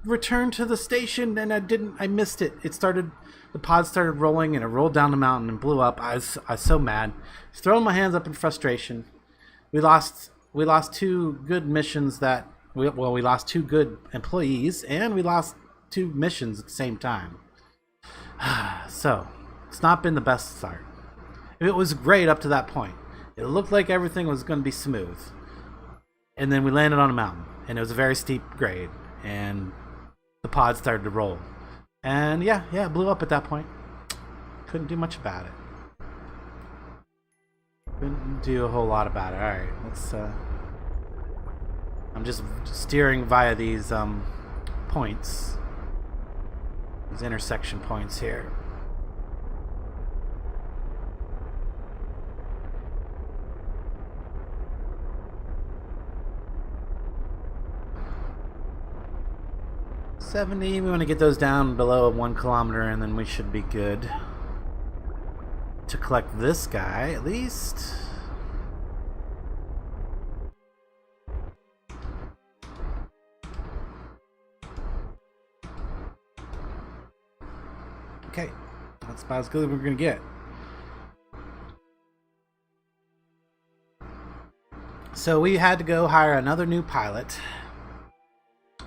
return to the station, and I missed it. The pod started rolling, and it rolled down the mountain and blew up. I was so mad. I was throwing my hands up in frustration. We lost 2 good missions we lost 2 good employees, and we lost 2 missions at the same time. So, it's not been the best start. It was great up to that point. It looked like everything was going to be smooth. And then we landed on a mountain, and it was a very steep grade, and the pod started to roll. And yeah, it blew up at that point. Couldn't do much about it. Couldn't do a whole lot about it. Alright, let's I'm just steering via these points. These intersection points here. We want to get those down below 1 kilometer, and then we should be good to collect this guy at least. Okay, that's about as good as we're gonna get. So we had to go hire another new pilot.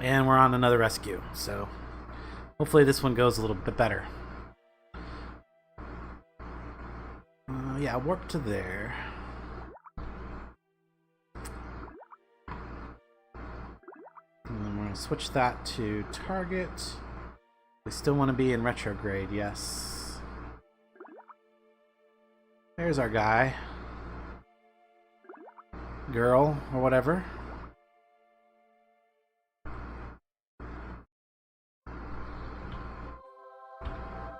And we're on another rescue, so hopefully this one goes a little bit better. Yeah, warp to there. And then we're going to switch that to target. We still want to be in retrograde, yes. There's our guy. Girl, or whatever.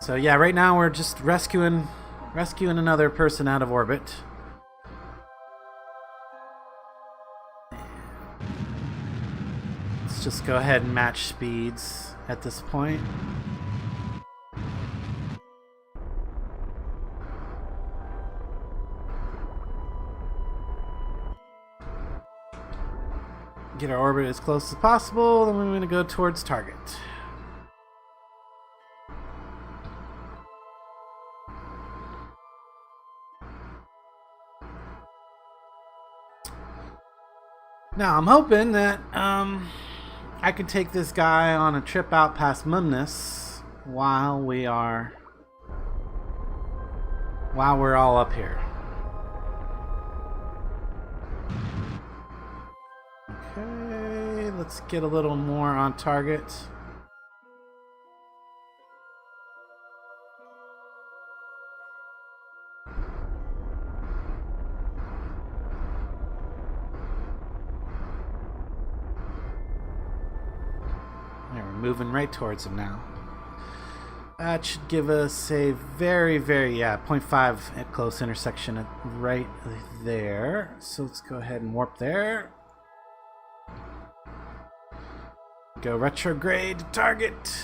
So yeah, right now we're just rescuing rescuing another person out of orbit. Let's just go ahead and match speeds at this point. Get our orbit as close as possible, then we're going to go towards target. Now I'm hoping that I can take this guy on a trip out past Minmus while we're all up here. Okay, let's get a little more on target. There, we're moving right towards him now. That should give us a very, 0.5 at close intersection right there. So let's go ahead and warp there. Go retrograde to target.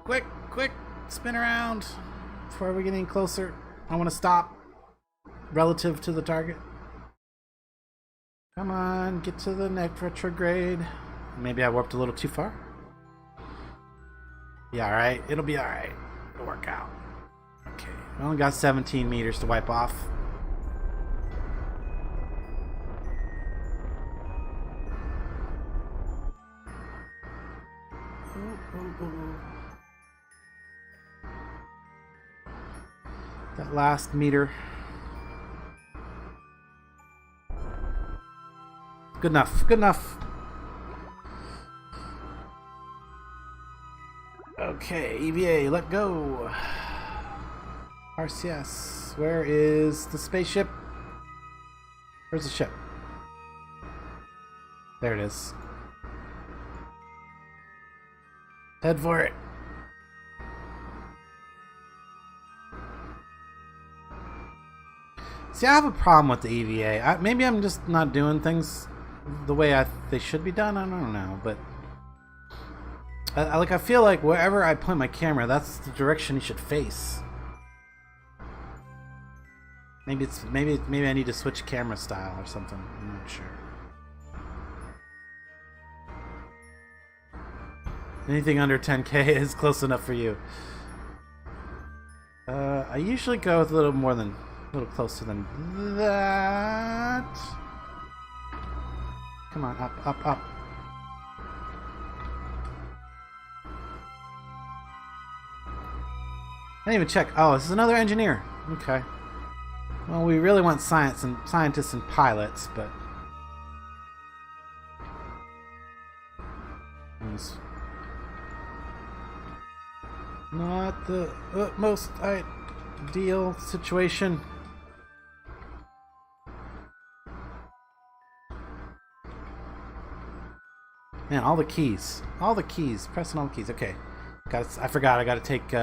Quick, spin around before we get any closer. I want to stop relative to the target. Come on, get to the next retrograde. Maybe I warped a little too far. Yeah, alright. It'll be alright. It'll work out. Okay. We only got 17 meters to wipe off. That last meter. Good enough. Good enough. Okay, EVA, let go. RCS, where is the spaceship? Where's the ship? There it is. Head for it. See, I have a problem with the EVA. Maybe I'm just not doing things the way they should be done. I don't know, but I feel like wherever I point my camera, that's the direction you should face. Maybe I need to switch camera style or something. I'm not sure. Anything under 10K is close enough for you. I usually go with a little closer than that. Come on, up. I didn't even check. Oh, this is another engineer. Okay. Well, we really want scientists and pilots, but it's not the most ideal situation. Man, all the keys, pressing all the keys. Okay, I forgot. I got to take.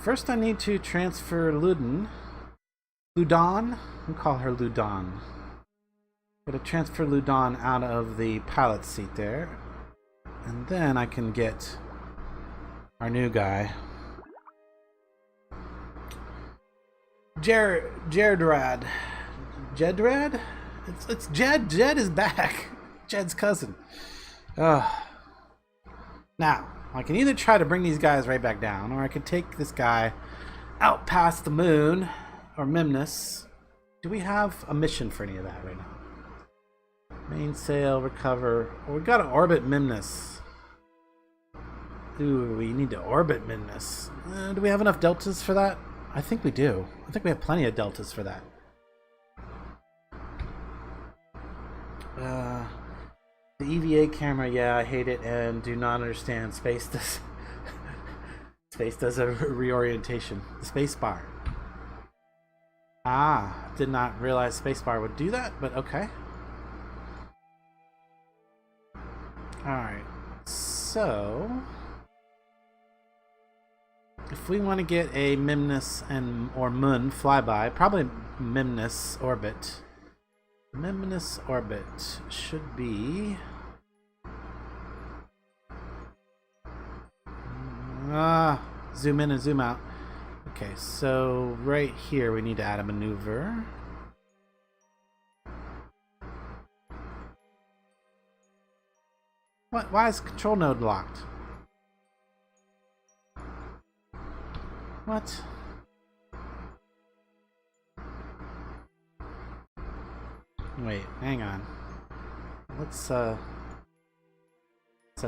First, I need to transfer Ludon. We'll call her Ludon. Got to transfer Ludon out of the pilot seat there, and then I can get our new guy, Jedrad. It's Jed. Jed is back. Jed's cousin. Now, I can either try to bring these guys right back down, or I could take this guy out past the moon, or Minmus. Do we have a mission for any of that right now? Mainsail, recover. Well, we gotta orbit Minmus. Ooh, we need to orbit Minmus. Do we have enough deltas for that? I think we do. I think we have plenty of deltas for that. The EVA camera, yeah, I hate it and do not understand. Space does a reorientation. The space bar. Did not realize space bar would do that, but okay. Alright, so if we want to get a Minmus or Moon flyby, probably Minmus orbit. Minmus orbit should be... zoom in and zoom out. Okay, so right here we need to add a maneuver. What? Why is the control node locked? What? Wait, hang on. Let's set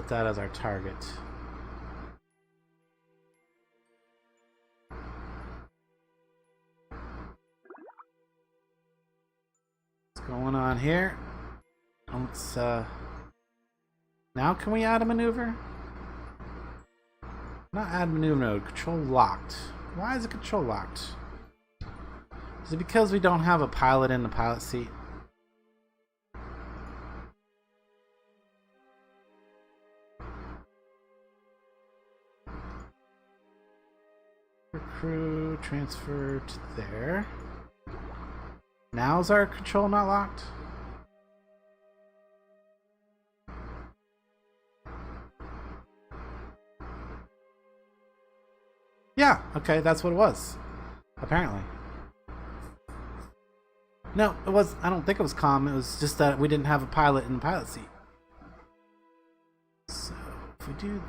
that as our target. What's going on here? Let's now can we add a maneuver? Not add maneuver node, control locked. Why is the control locked? Is it because we don't have a pilot in the pilot seat? Crew transfer to there. Now is our control not locked? Yeah, okay, that's what it was. Apparently. No, it was. I don't think it was calm. It was just that we didn't have a pilot in the pilot seat. So, if we do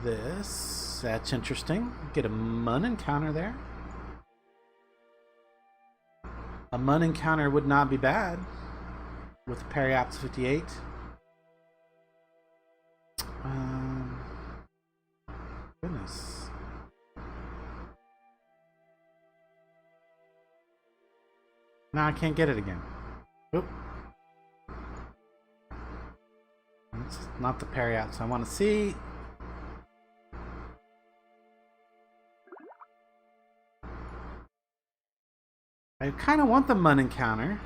this, that's interesting. Get a Mun encounter there. A Mun encounter would not be bad with the Periaps 58. Goodness. Now I can't get it again. Oop. It's not the Periaps I want to see. I kind of want the Mun encounter.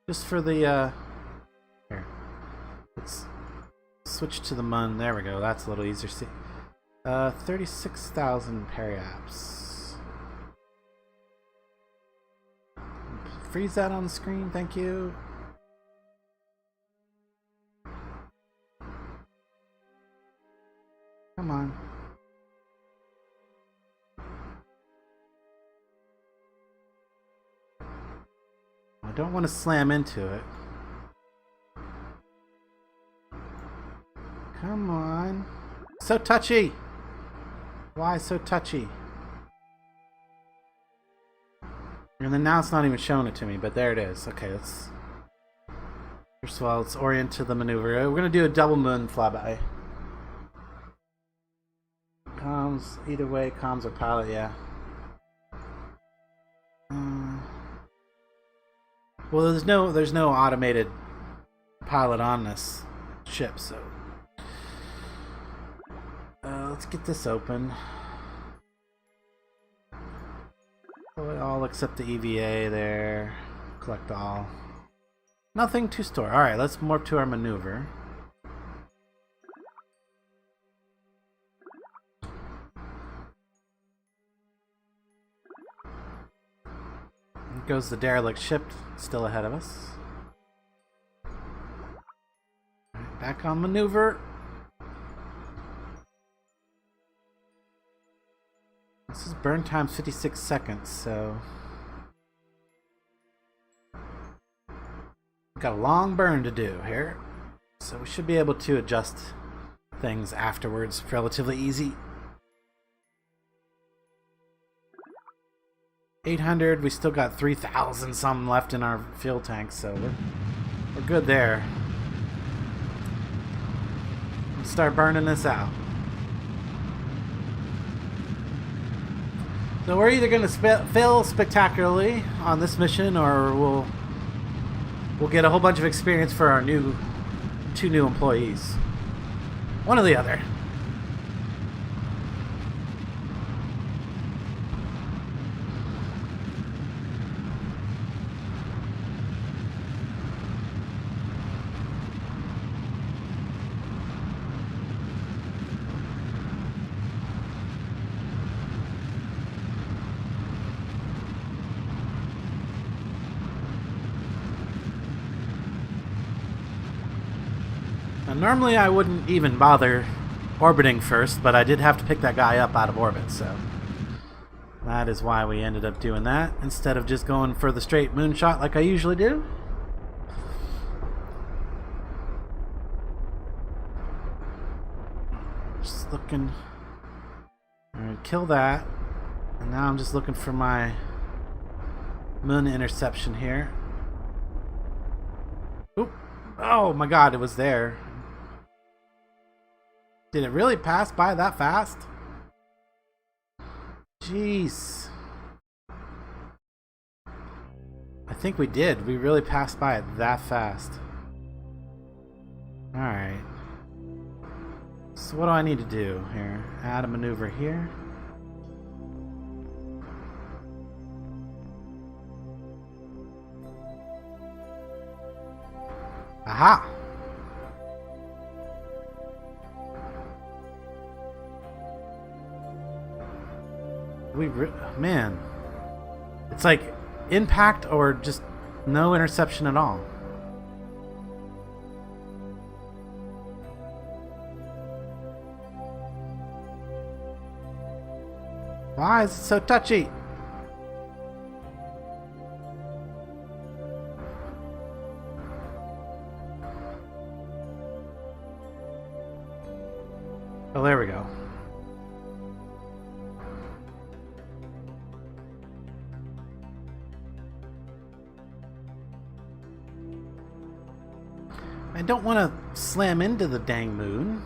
Just for the, here. Let's switch to the Mun. There we go. That's a little easier to see. 36,000 Periaps. Freeze that on the screen, thank you. Come on. I don't want to slam into it. Come on. So touchy! Why so touchy? And then now it's not even showing it to me, but there it is. Okay, let's... First of all, let's orient to the maneuver. We're going to do a double Moon flyby. Comms, either way, comms or pilot, yeah. Well, there's no automated pilot on this ship, so... let's get this open. All except the EVA there. Collect all. Nothing to store. Alright, let's morph to our maneuver. Here goes the derelict ship, still ahead of us. Right, back on maneuver. This is burn time 56 seconds, so... Got a long burn to do here. So we should be able to adjust things afterwards relatively easy. 800, we still got 3,000 something left in our fuel tanks, so we're good there. Let's start burning this out. So we're either going to fail spectacularly on this mission, or we'll get a whole bunch of experience for our two new employees. One or the other. Now, normally I wouldn't even bother orbiting first, but I did have to pick that guy up out of orbit, so that is why we ended up doing that instead of just going for the straight moonshot like I usually do. Just looking. Alright, kill that. And now I'm just looking for my moon interception here. Oop. Oh my god, it was there. Did it really pass by that fast? Jeez. I think we did. We really passed by it that fast. Alright. So what do I need to do here? Add a maneuver here. Aha! Man, it's like impact or just no interception at all. Why is it so touchy? Oh, there we go. I don't want to slam into the dang moon.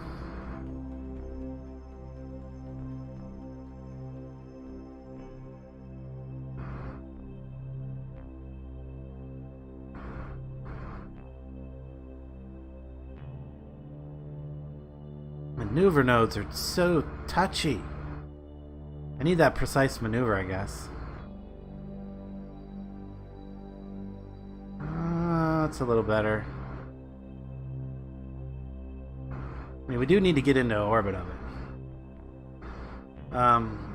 Maneuver nodes are so touchy. I need that precise maneuver, I guess. That's a little better. I mean, we do need to get into orbit of it.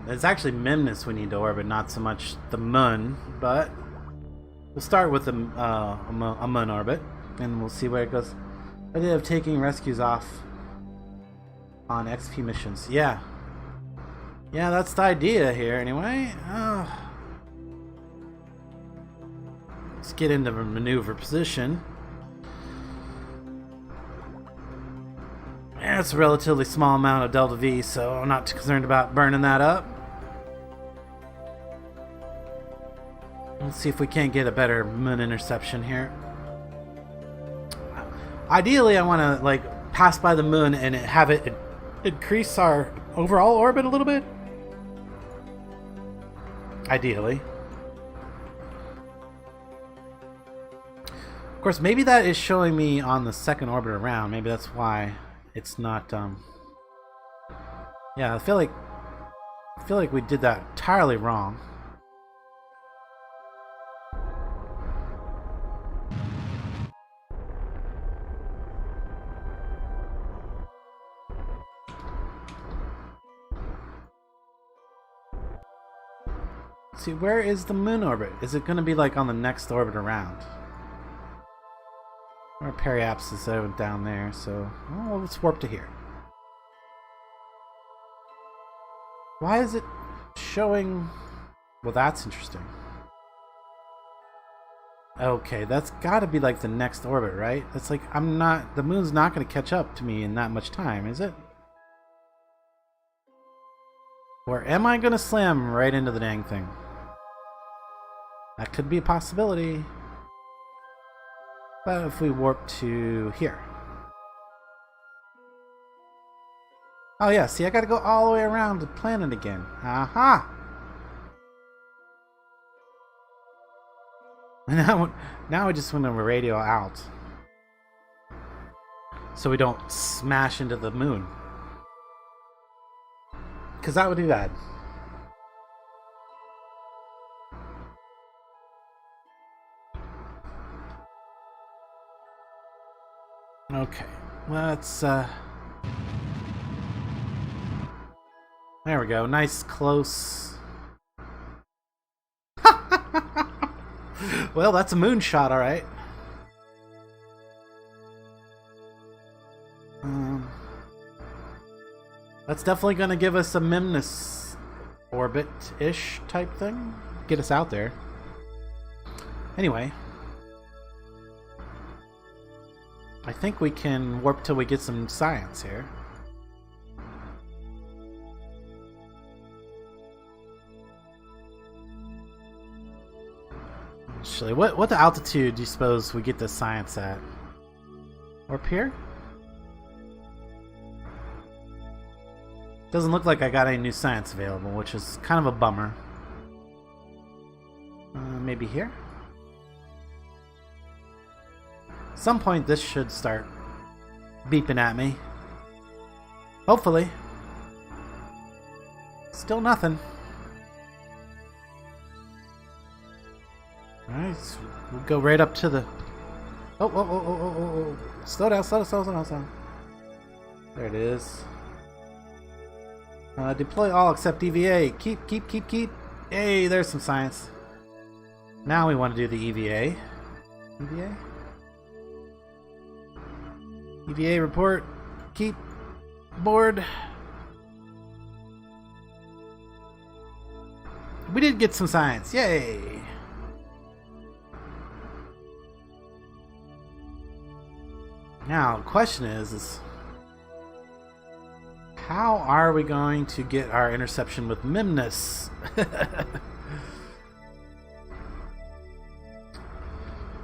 It's actually Minmus we need to orbit, not so much the moon, but we'll start with a moon orbit, and we'll see where it goes. Idea of taking rescues off on XP missions. Yeah, that's the idea here, anyway. Let's get into maneuver position. Yeah, it's a relatively small amount of Delta V, so I'm not too concerned about burning that up. Let's see if we can't get a better moon interception here. Ideally, I want to like pass by the moon and have it increase our overall orbit a little bit. Ideally. Of course, maybe that is showing me on the second orbit around. Maybe that's why it's not, yeah, I feel like we did that entirely wrong. Let's see, where is the moon orbit? Is it going to be like on the next orbit around? Or periapsis down there, so let's warp to here. Why is it showing? Well, that's interesting. Okay, that's got to be like the next orbit, right? It's like the moon's not going to catch up to me in that much time, is it? Or am I going to slam right into the dang thing? That could be a possibility. But if we warp to here. Oh yeah, see, I gotta go all the way around the planet again. Aha! Now I just want to radio out. So we don't smash into the moon. Because that would be bad. Okay, let's, there we go, nice, close. Well, that's a moonshot, alright. That's definitely going to give us a Minmus orbit-ish type thing. Get us out there. Anyway. I think we can warp till we get some science here. Actually, what the altitude do you suppose we get the science at? Warp here? Doesn't look like I got any new science available, which is kind of a bummer. Maybe here? Some point this should start beeping at me. Hopefully. Still nothing. Alright, so we'll go right up to the... Oh. Slow down. There it is. Deploy all except EVA. Keep. Hey, there's some science. Now we want to do the EVA. EVA report. Keep board. We did get some science. Yay! Now, the question is how are we going to get our interception with Minmus?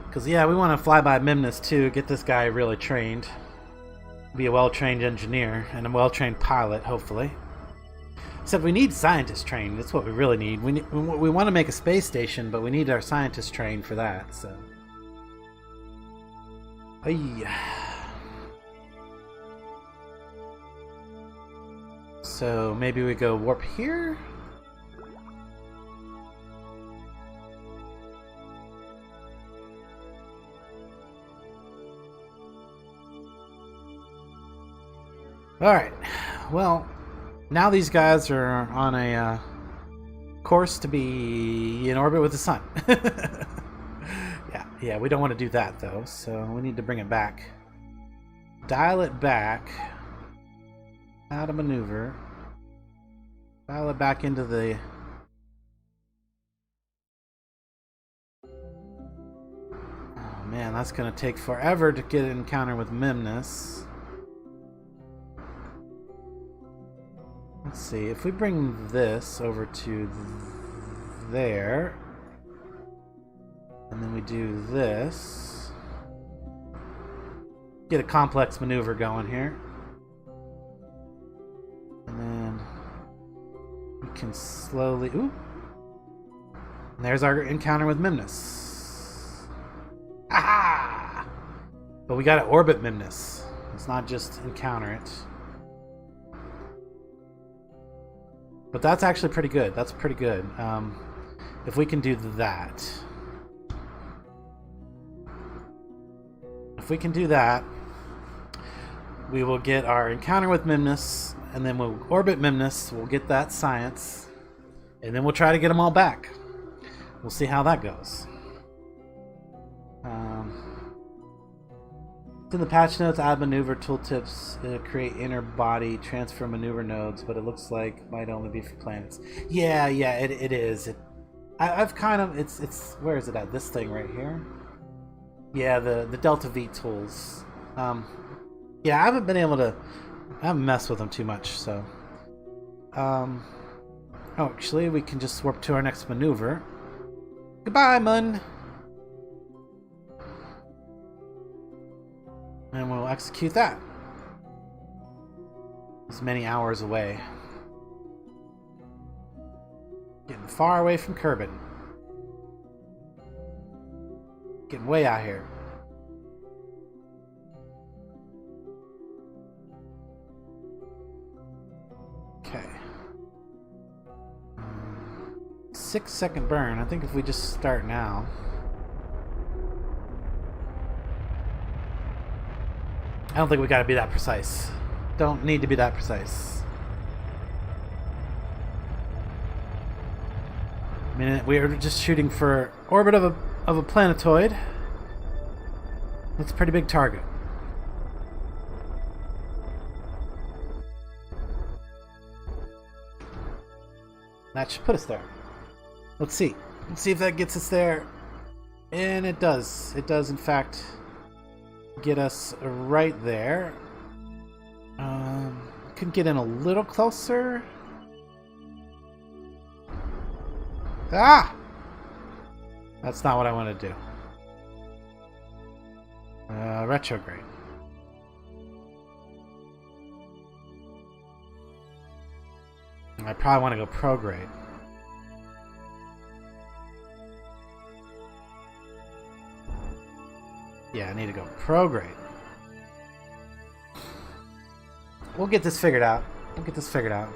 Because, yeah, we want to fly by Minmus too, get this guy really trained. Be a well-trained engineer and a well-trained pilot, hopefully. Except we need scientists trained. That's what we really need. We want to make a space station, but we need our scientists trained for that, so... So maybe we go warp here? Alright, well, now these guys are on a course to be in orbit with the sun. Yeah, we don't want to do that though, so we need to bring it back. Dial it back. Out of maneuver. Dial it back into the... Oh man, that's going to take forever to get an encounter with Minmus. Let's see, if we bring this over to there, and then we do this, get a complex maneuver going here. And then we can slowly... Ooh! And there's our encounter with Minmus. Aha! But we gotta orbit Minmus. It's not just encounter it. But that's actually pretty good. That's pretty good. If we can do that. If we can do that, we will get our encounter with Minmus, and then we'll orbit Minmus, we'll get that science, and then we'll try to get them all back. We'll see how that goes. In the patch notes, add maneuver tooltips, create inner body transfer maneuver nodes, but it looks like it might only be for planets. Yeah, it is. I've kind of, it's where is it at? This thing right here? Yeah, the Delta V tools. Yeah, I haven't been able to, I haven't messed with them too much, so. Oh, actually, we can just warp to our next maneuver. Goodbye, Mun! And we'll execute that. It's many hours away. Getting far away from Kerbin. Getting way out here. Okay. 6-second burn. I think if we just start now. I don't think we gotta be that precise. Don't need to be that precise. I mean, we are just shooting for orbit of a planetoid. That's a pretty big target. That should put us there. Let's see. Let's see if that gets us there. And it does. It does, in fact, get us right there. Could get in a little closer. Ah! That's not what I want to do. Retrograde. I probably want to go prograde. Yeah, I need to go prograde. We'll get this figured out. We'll get this figured out.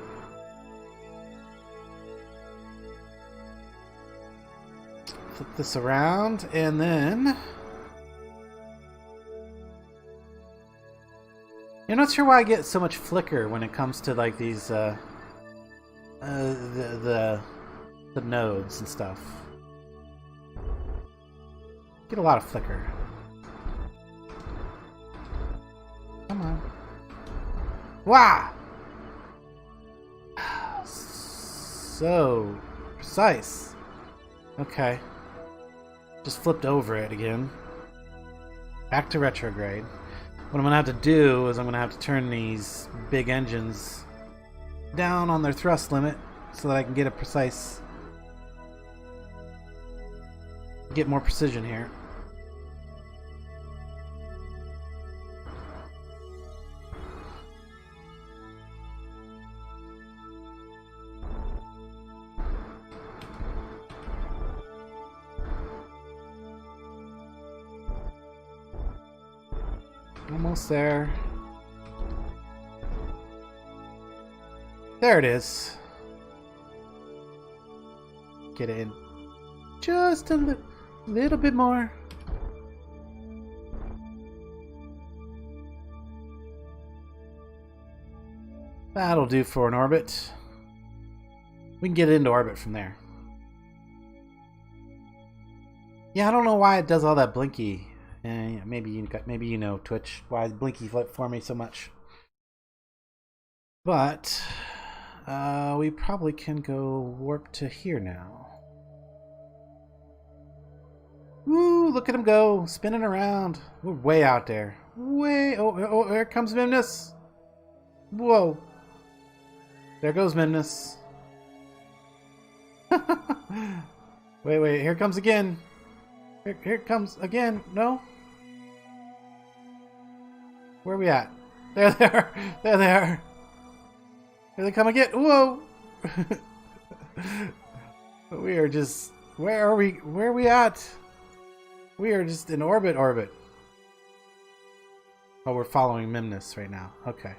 Flip this around, and then... You're not sure why I get so much flicker when it comes to like these the nodes and stuff. Get a lot of flicker. Come on. Wow! So precise. Okay. Just flipped over it again. Back to retrograde. What I'm going to have to do is I'm going to have to turn these big engines down on their thrust limit so that I can get a precise... get more precision here. Almost there. There it is. Get it in just a little bit more. That'll do for an orbit. We can get into orbit from there. Yeah, I don't know why it does all that blinky. Maybe you know Twitch why blinky flip for me so much. But we probably can go warp to here now. Woo! Look at him go, spinning around. We're way out there. Way. Oh! Here comes Minmus. Whoa! There goes Minmus. Wait! Here comes again. Here it comes again. No? Where are we at? There they are. There they are. Here they come again. Whoa! We are just... Where are we? Where are we at? We are just in orbit. Oh, we're following Minmus right now. Okay.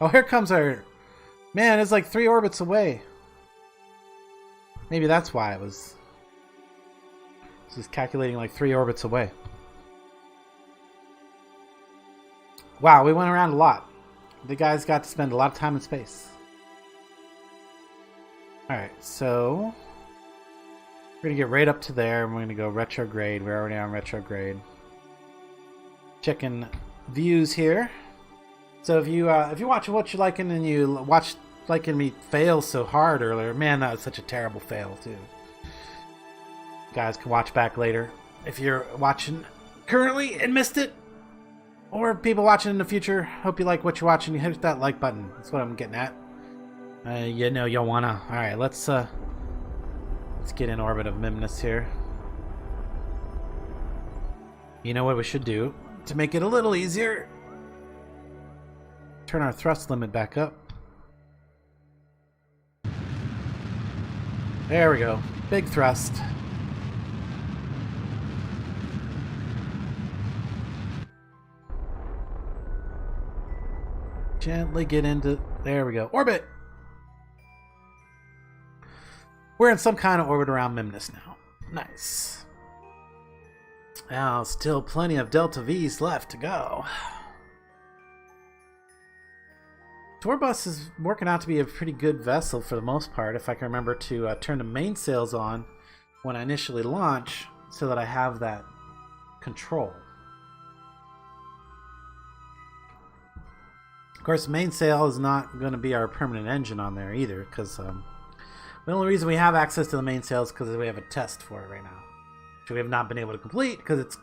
Oh, here comes our... Man, it's like 3 orbits away. Maybe that's why it was... Just calculating like 3 orbits away. Wow, we went around a lot. The guys got to spend a lot of time in space. Alright, so... We're going to get right up to there, and we're going to go retrograde. We're already on retrograde. Checking views here. So if you watch what you're liking and you watch liking me fail so hard earlier, man, that was such a terrible fail too. Guys can watch back later if you're watching currently and missed it, or people watching in the future. Hope you like what you're watching. You hit that like button. That's what I'm getting at. You know you'll wanna. All right, let's get in orbit of Minmus here. You know what we should do to make it a little easier? Turn our thrust limit back up. There we go. Big thrust. Gently get into... There we go. Orbit! We're in some kind of orbit around Minmus now. Nice. Now, still plenty of Delta V's left to go. Tourbus is working out to be a pretty good vessel for the most part, if I can remember to turn the mainsails on when I initially launch so that I have that control. Of course, mainsail is not going to be our permanent engine on there either, because The only reason we have access to the main sail is because we have a test for it right now, which we have not been able to complete because it's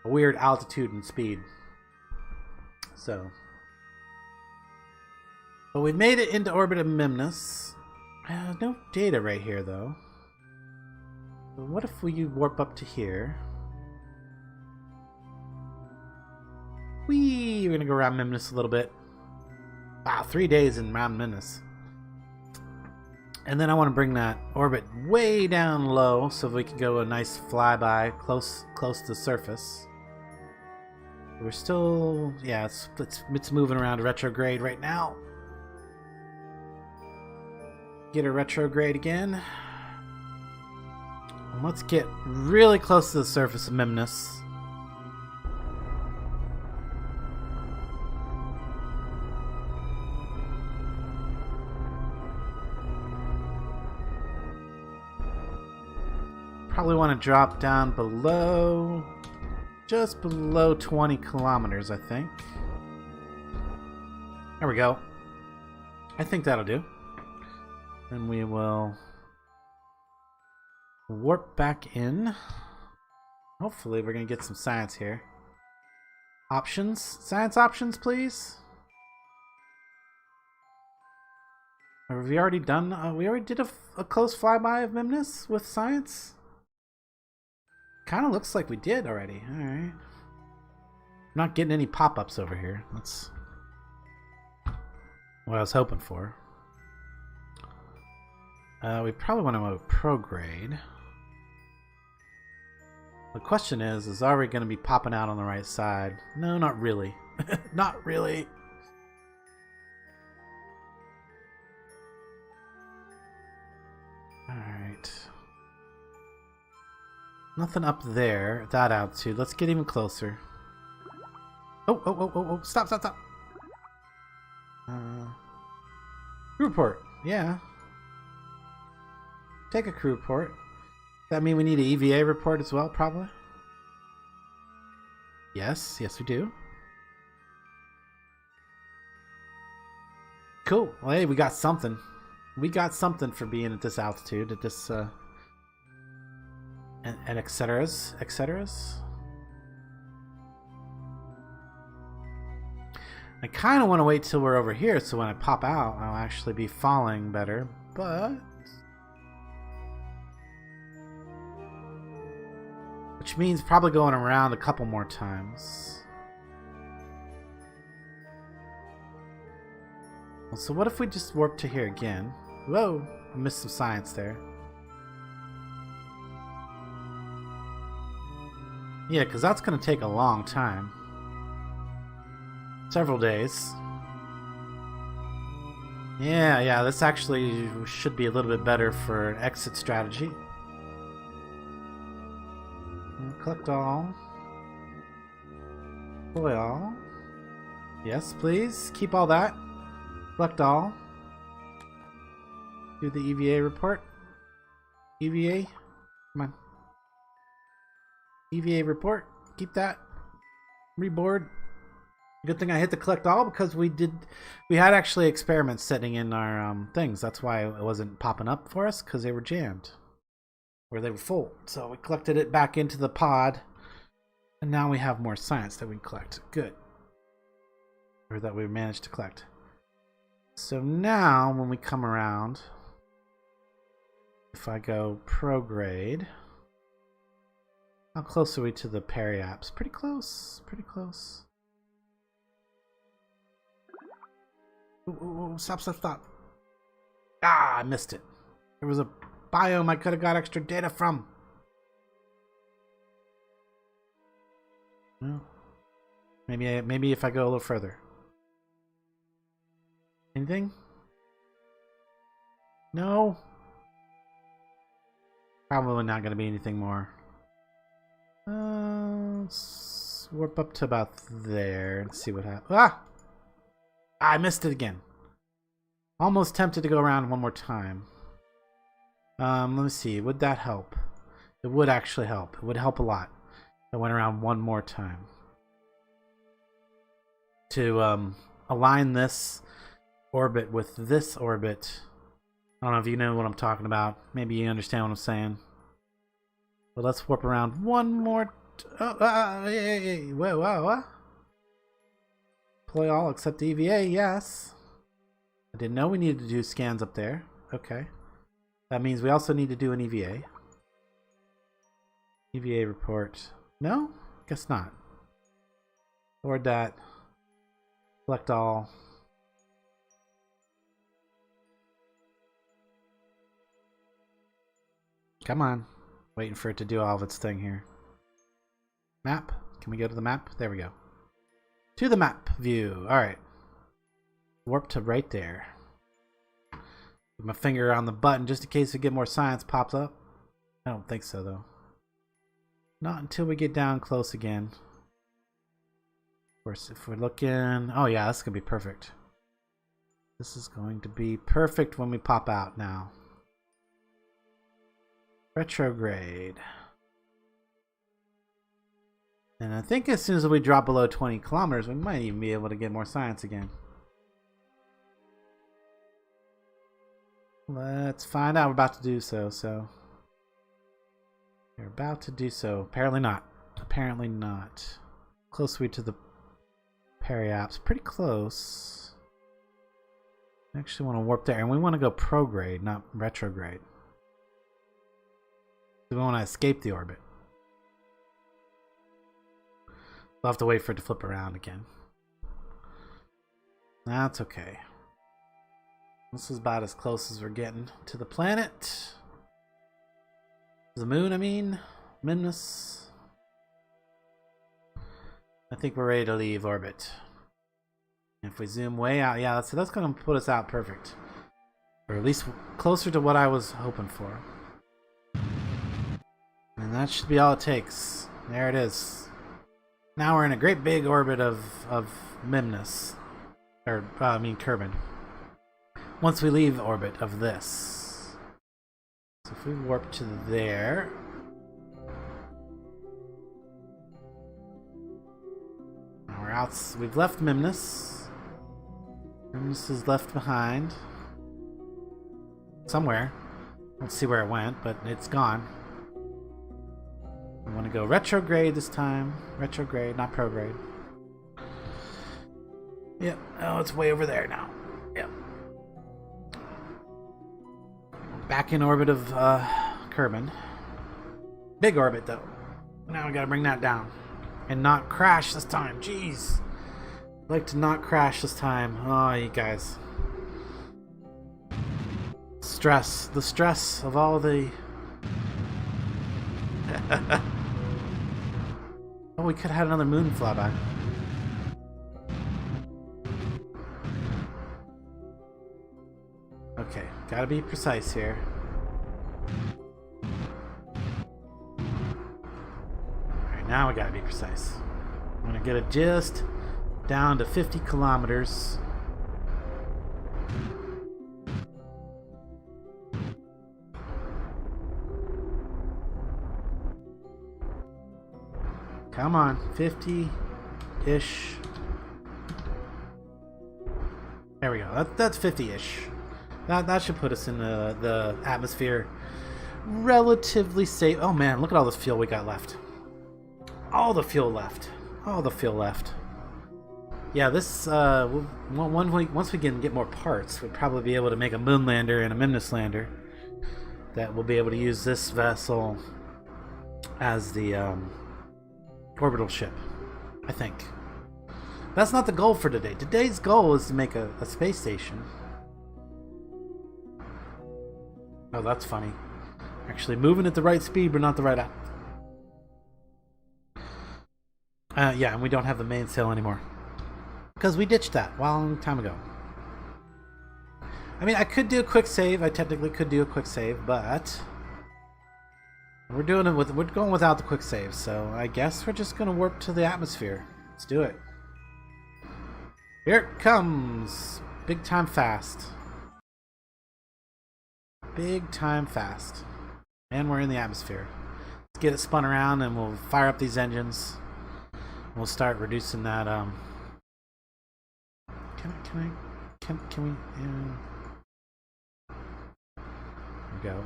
a weird altitude and speed. So, but we've made it into orbit of Minmus. No data right here though. So what if we warp up to here? We're gonna go around Minmus a little bit. Wow, 3 days in around Minmus. And then I want to bring that orbit way down low so we can go a nice flyby close to the surface. We're still, yeah, it's moving around retrograde right now. Get a retrograde again. And let's get really close to the surface of Minmus. Probably want to drop down below, just below 20 kilometers, I think. There we go. I think that'll do. And we will warp back in. Hopefully we're going to get some science here. Options? Science options, please? Have we already done... we already did a close flyby of Minmus with science? Kind of looks like we did already. Alright. I'm not getting any pop-ups over here. That's what I was hoping for. We probably want to go prograde. The question is are we going to be popping out on the right side? No, not really. Not really. Alright. Nothing up there at that altitude. Let's get even closer. Oh. Stop. Crew report. Yeah. Take a crew report. Does that mean we need an EVA report as well, probably? Yes, we do. Cool. Well, hey, we got something. We got something for being at this altitude, at this, and et ceteras. I kind of want to wait till we're over here so when I pop out, I'll actually be falling better, but... which means probably going around a couple more times. Well, so what if we just warp to here again? Whoa, I missed some science there. Yeah, because that's going to take a long time. Several days. Yeah, this actually should be a little bit better for an exit strategy. Collect all. Deploy all. Yes, please. Keep all that. Collect all. Do the EVA report. EVA. Come on. EVA report. Keep that. Reboard. Good thing I hit the collect all because we had actually experiments setting in our things. That's why it wasn't popping up for us, because they were jammed. Or they were full. So we collected it back into the pod. And now we have more science that we can collect. Good. Or that we managed to collect. So now when we come around, if I go prograde, how close are we to the periaps? Pretty close. Pretty close. Ooh, stop. Ah, I missed it. There was a biome I could have got extra data from. Well, maybe if I go a little further. Anything? No? Probably not going to be anything more. Let's warp up to about there and see what happens. Ah! I missed it again. Almost tempted to go around one more time. Let me see. Would that help? It would actually help. It would help a lot. I went around one more time. To align this orbit with this orbit I don't know if you know what I'm talking about. Maybe you understand what I'm saying. But let's warp around one more. Hey, whoa. Deploy all except EVA, yes. I didn't know we needed to do scans up there. Okay. That means we also need to do an EVA. EVA report. No? Guess not. Or that. Select all. Come on. Waiting for it to do all of its thing here. Map. Can we go to the map? There we go. To the map view. Alright. Warp to right there. Put my finger on the button just in case we get more science pops up. I don't think so though. Not until we get down close again. Of course, if we're looking... Oh yeah, this is going to be perfect. This is going to be perfect when we pop out now. Retrograde. And I think as soon as we drop below 20 kilometers, we might even be able to get more science again. Let's find out. We're about to do so. We're about to do so. Apparently not. Apparently not. Close to the periaps. Pretty close. I actually want to warp there. And we want to go prograde, not retrograde. We want to escape the orbit. We'll have to wait for it to flip around again. That's okay. This is about as close as we're getting to the planet. The moon, I mean. Minmus. I think we're ready to leave orbit. If we zoom way out, yeah, that's going to put us out perfect. Or at least closer to what I was hoping for. And that should be all it takes. There it is. Now we're in a great big orbit of Minmus. Or, I mean Kerbal. Once we leave orbit of this. So if we warp to there. Now we're out. We've left Minmus. Minmus is left behind. Somewhere. Let's see where it went, but it's gone. We want to go retrograde this time. Retrograde, not prograde. Yep. Oh, it's way over there now. Yep. Back in orbit of Kerbal. Big orbit though. Now we gotta bring that down. And not crash this time. Jeez. I'd like to not crash this time. Oh, you guys. Stress. The stress of all the... Oh, we could have had another moon flyby. Okay, gotta be precise here. Alright, now we gotta be precise. I'm gonna get it just down to 50 kilometers. Come on, 50-ish. There we go. That's 50-ish. That should put us in the atmosphere relatively safe. Oh man, look at all the fuel we got left. All the fuel left. All the fuel left. Yeah, this once we can get more parts, we'll probably be able to make a moon lander and a Minmus lander that will be able to use this vessel as the orbital ship, I think. That's not the goal for today. Today's goal is to make a space station. Oh, that's funny. Actually moving at the right speed, but not the right yeah, and we don't have the mainsail anymore. Because we ditched that a long time ago. I mean, I could do a quick save. I technically could do a quick save, but... we're going without the quick save, so I guess we're just going to warp to the atmosphere. Let's do it. Here it comes. Big time fast. Big time fast. And we're in the atmosphere. Let's get it spun around and we'll fire up these engines. We'll start reducing that, can we, go.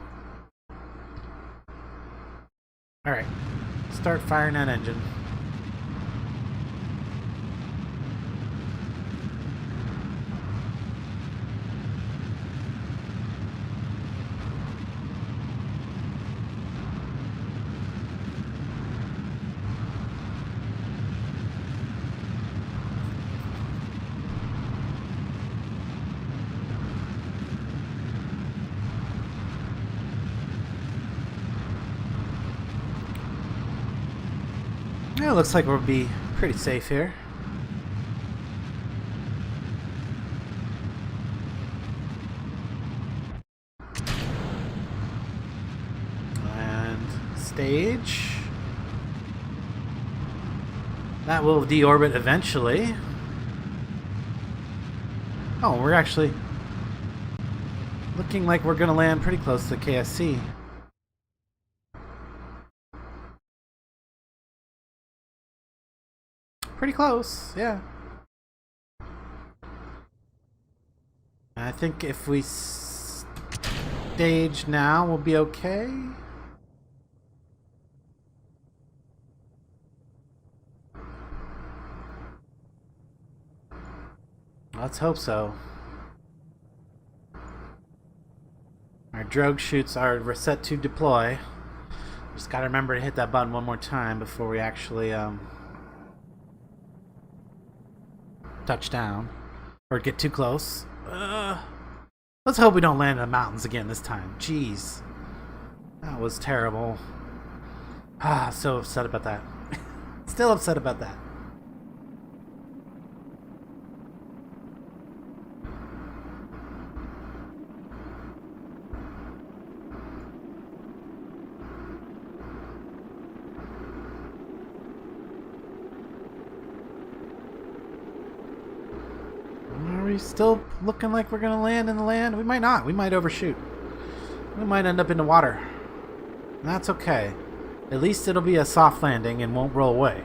Alright. Start firing that engine. Yeah, it looks like we'll be pretty safe here. And stage. That will deorbit eventually. Oh, we're actually looking like we're going to land pretty close to the KSC. Pretty close, yeah. I think if we stage now, we'll be okay. Let's hope so. Our drogue chutes are set to deploy. Just gotta remember to hit that button one more time before we actually touch down or get too close. Let's hope we don't land in the mountains again this time. Jeez, that was terrible. So upset about that. Still upset about that. Still looking like we're gonna land in the land. We might not. We might overshoot. We might end up in the water. That's okay. At least it'll be a soft landing and won't roll away.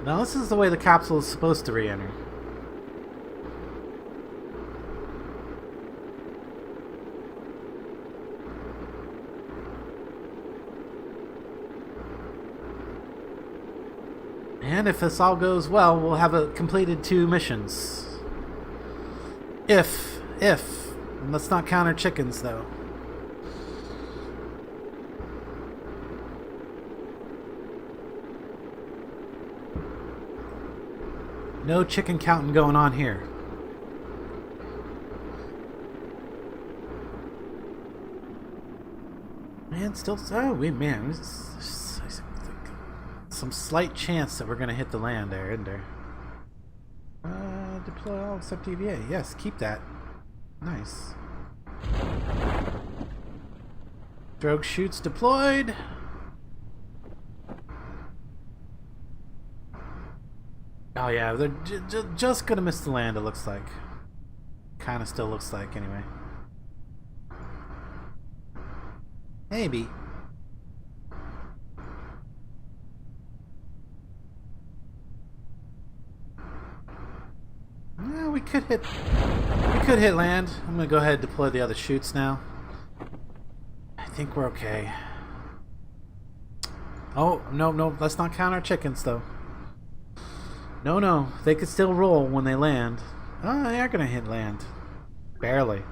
Now this is the way the capsule is supposed to re-enter. And if this all goes well, we'll have completed 2 missions. If. Let's not count our chickens, though. No chicken counting going on here. Man, still man, some slight chance that we're gonna hit the land there, isn't there? Deploy all except EVA. Yes, keep that. Nice. Drogue chutes deployed. Oh yeah, they're just gonna miss the land, it looks like. Kinda still looks like, anyway. Maybe. Yeah, we could hit land. I'm gonna go ahead and deploy the other chutes now. I think we're okay. Oh, no, let's not count our chickens, though. No, they could still roll when they land. Oh, they are gonna hit land. Barely.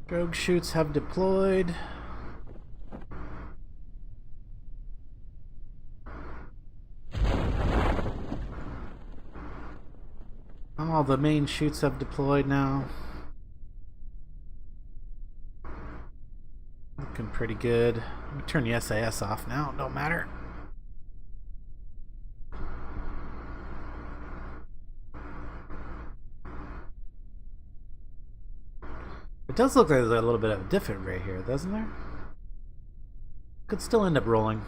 Drogue chutes have deployed. All the main chutes have deployed now. Looking pretty good. Let me turn the SAS off now. Don't matter. It does look like there's a little bit of a different right here, doesn't there? Could still end up rolling.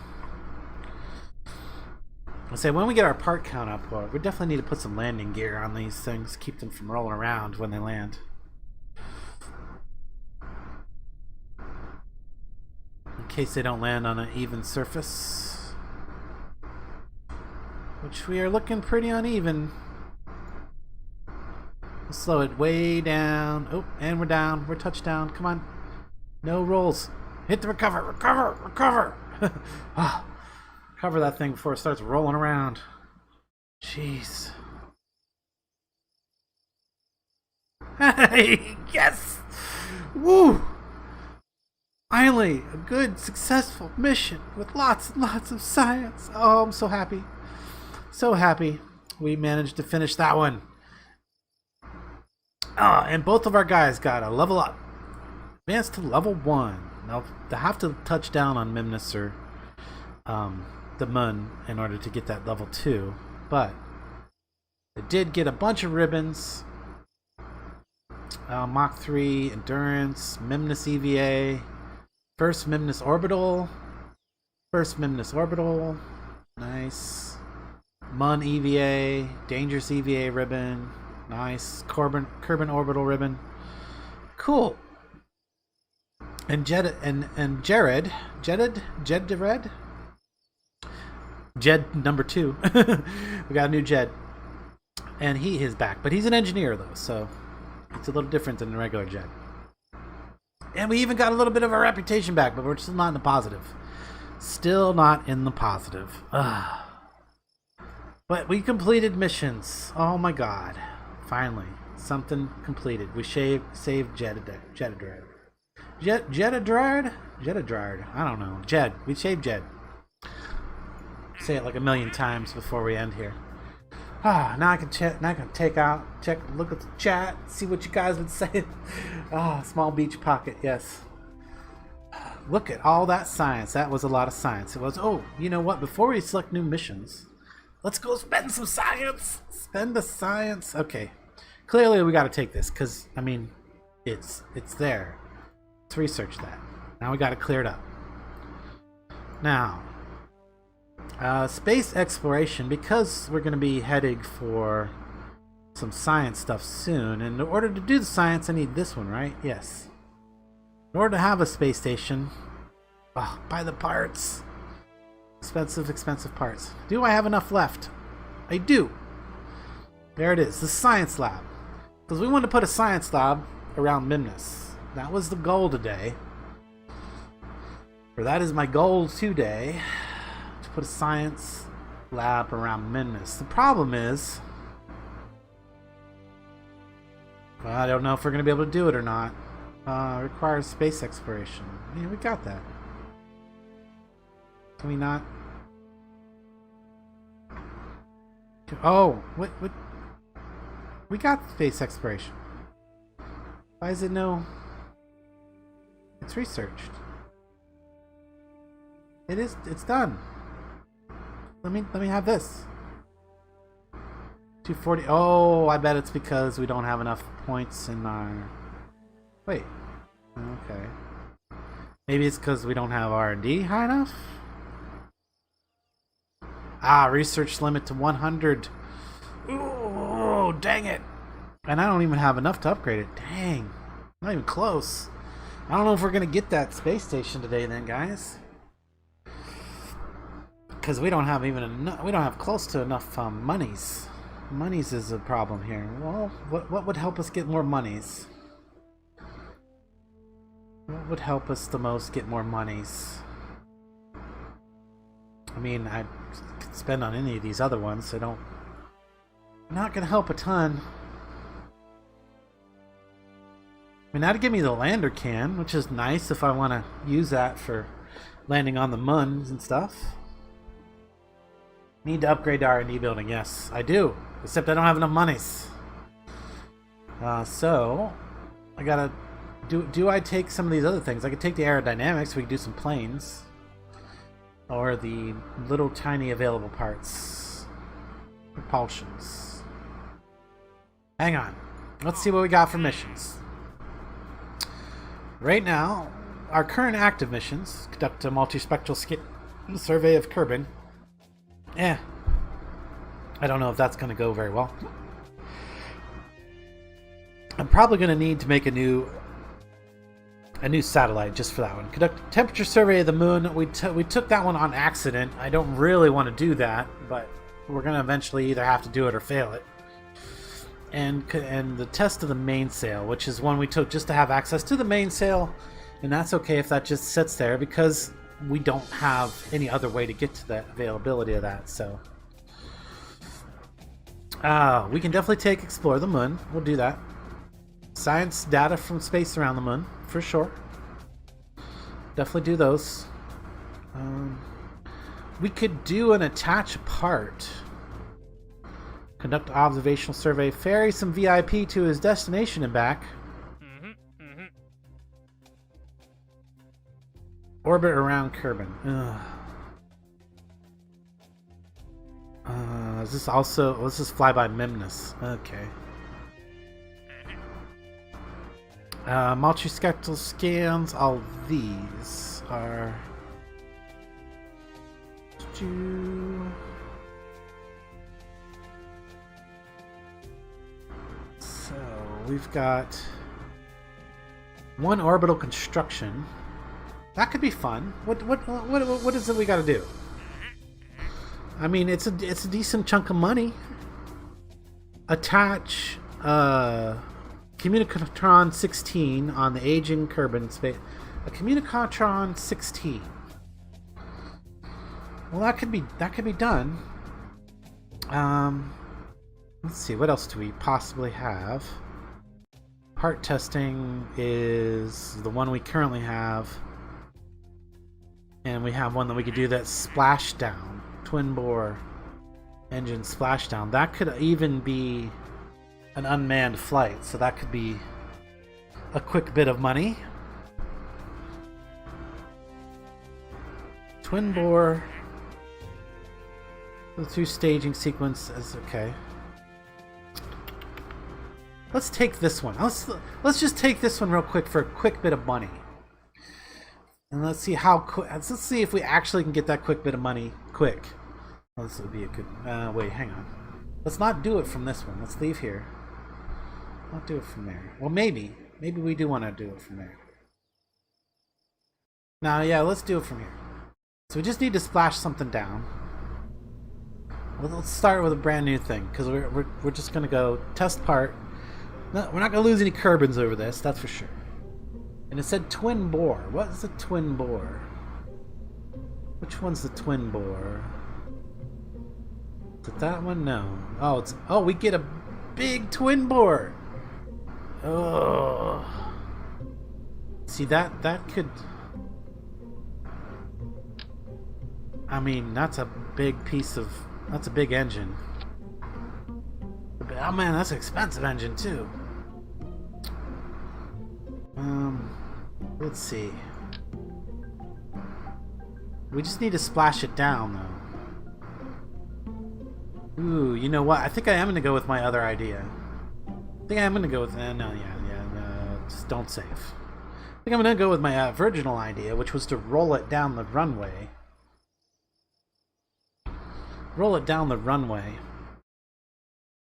I say when we get our part count up, we definitely need to put some landing gear on these things, keep them from rolling around when they land. In case they don't land on an even surface. Which we are looking pretty uneven. We'll slow it way down. Oh, and we're down. We're touchdown. Come on. No rolls. Hit the recover. Recover. Recover. Cover that thing before it starts rolling around. Jeez. Hey, yes! Woo! Finally, a good, successful mission with lots and lots of science. Oh, I'm so happy. So happy we managed to finish that one. And both of our guys got a level up. Advanced to level 1. Now, they have to touch down on Minmus or the Mun in order to get that level 2. But they did get a bunch of ribbons. Mach 3 Endurance, Minmus EVA, First Minmus Orbital. First Minmus Orbital. Nice. Mun EVA, Dangerous EVA ribbon. Nice. Kerbal Orbital ribbon. Cool. And Jared. Jed number 2. We got a new Jed. And he is back. But he's an engineer though, so it's a little different than the regular Jed. And we even got a little bit of our reputation back, but we're still not in the positive. Still not in the positive. Ugh. But we completed missions. Oh my god. Finally. Something completed. We saved Jedidard. Jedidard? I don't know. Jed. We saved Jed. Say it like a million times before we end here. Now I can check. Now I can look at the chat, see what you guys would say. Small beach pocket, yes. Look at all that science. That was a lot of science. It was. Oh, you know what? Before we select new missions, let's go spend some science. Spend the science. Okay. Clearly, we got to take this because I mean, it's there. Let's research that. Now we got to clear it up. Now. Space exploration, because we're going to be heading for some science stuff soon, and in order to do the science I need this one, right? Yes. In order to have a space station, buy the parts. Expensive parts. Do I have enough left? I do. There it is, the science lab. Because we want to put a science lab around Minmus. That was the goal today. Or that is my goal today. Put a science lab around Minmus. The problem is, I don't know if we're going to be able to do it or not. Requires space exploration. Yeah, we got that. Can we not? Oh, what? We got space exploration. Why is it no? It's researched. It's done. Let me have this. 240. Oh, I bet it's because we don't have enough points in our. Wait. Okay. Maybe it's because we don't have R&D high enough. Research limit to 100. Oh, dang it! And I don't even have enough to upgrade it. Dang, not even close. I don't know if we're gonna get that space station today, then, guys. Because we don't have even enough. We don't have close to enough monies. Monies is a problem here. Well, what would help us get more monies? What would help us the most get more monies? I mean, I could spend on any of these other ones. So not gonna help a ton. I mean, that'd give me the lander can, which is nice if I want to use that for landing on the Muns and stuff. Need to upgrade the R&D building. Yes, I do. Except I don't have enough monies. So I gotta do I take some of these other things? I could take the aerodynamics. We could do some planes, or the little tiny available parts, propulsions. Hang on. Let's see what we got for missions. Right now, our current active missions: conduct a multispectral survey of Kerbin. I don't know if that's going to go very well. I'm probably going to need to make a new satellite just for that one. Conduct a temperature survey of the moon. We took that one on accident. I don't really want to do that, but we're going to eventually either have to do it or fail it. And the test of the mainsail, which is one we took just to have access to the mainsail, and that's okay if that just sits there because we don't have any other way to get to the availability of that. So we can definitely explore the moon. We'll do that. Science data from space around the moon, for sure. Definitely do those. We could do an attach part. Conduct observational survey. Ferry some VIP to his destination and back. Orbit around Kerbin. Is this also... Let's just fly by Minmus. Okay. Multispectral scans. All these are... So, we've got... one orbital construction. That could be fun. What is it we got to do? I mean, it's a decent chunk of money. Attach Communicatron 16 on the aging Kerbin space. A Communicatron 16. Well, that could be done. Let's see. What else do we possibly have? Part testing is the one we currently have. And we have one that we could do that splashdown. Twin bore engine splashdown. That could even be an unmanned flight. So that could be a quick bit of money. Twin bore. The two staging sequence is okay. Let's take this one. Let's just take this one real quick for a quick bit of money. And let's see how quick. Let's see if we actually can get that quick bit of money quick. Well, this would be a good. Wait, hang on. Let's not do it from this one. Let's leave here. Not do it from there. Well, maybe we do want to do it from there. Now, yeah, let's do it from here. So we just need to splash something down. Well, let's start with a brand new thing because we're just gonna go test part. No, we're not gonna lose any Kerbins over this. That's for sure. And it said twin bore. What is a twin bore? Which one's the twin bore? Is it that one? No. Oh, it's... Oh, we get a big twin bore! Oh. See, that could... I mean, that's a big piece of... That's a big engine. Oh man, that's an expensive engine too. Let's see. We just need to splash it down though. Ooh, you know what? I think I am going to go with my other idea. I think I am going to go with... no, just don't save. I think I'm going to go with my original idea, which was to roll it down the runway. Roll it down the runway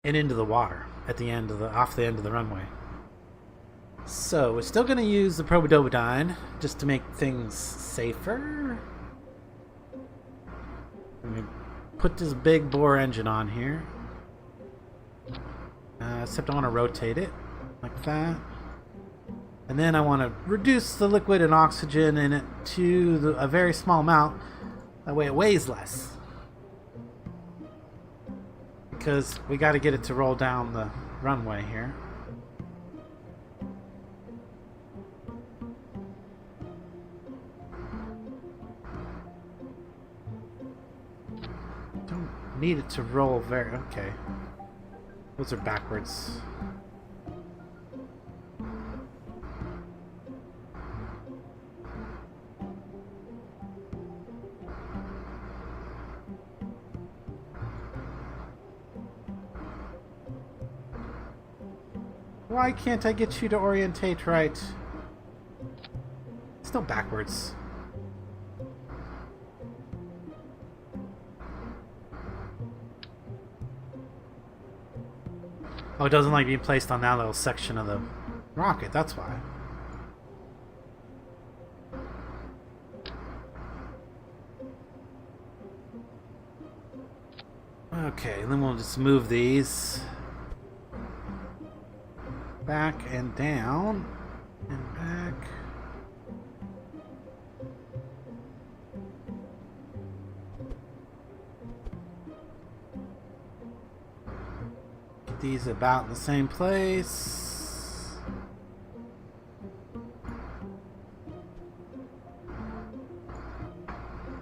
and into the water at the end of off the end of the runway. So we're still going to use the Probodobodyne just to make things safer. Let me put this big bore engine on here. Except I want to rotate it like that. And then I want to reduce the liquid and oxygen in it to a very small amount. That way it weighs less. Because we got to get it to roll down the runway here. Don't need it to roll very... Okay. Those are backwards. Why can't I get you to orientate right? Still backwards. Oh, it doesn't like being placed on that little section of the rocket, that's why. Okay, then we'll just move these back and down and back. Get these about in the same place.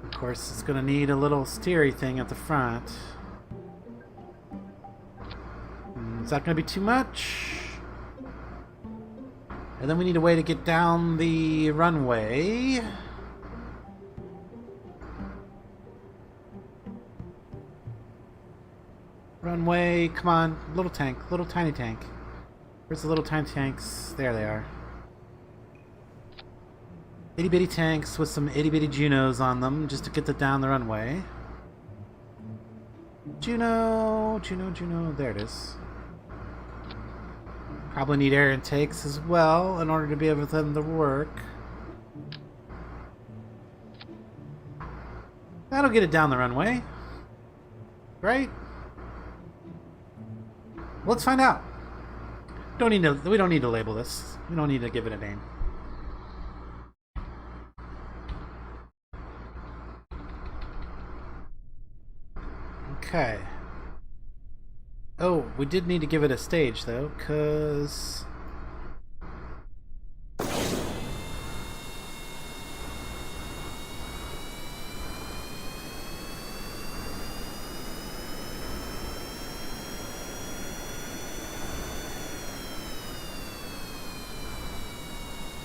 Of course, it's going to need a little steery thing at the front. Is that going to be too much? And then we need a way to get down the runway. Runway, come on. Little tank, little tiny tank. Where's the little tiny tanks? There they are. Itty bitty tanks with some itty bitty Junos on them just to get it down the runway. Juno, Juno, Juno. There it is. Probably need air intakes as well in order to be able for them to work. That'll get it down the runway. Right? Let's find out. We don't need to label this. We don't need to give it a name. Okay. Oh, we did need to give it a stage, though, because...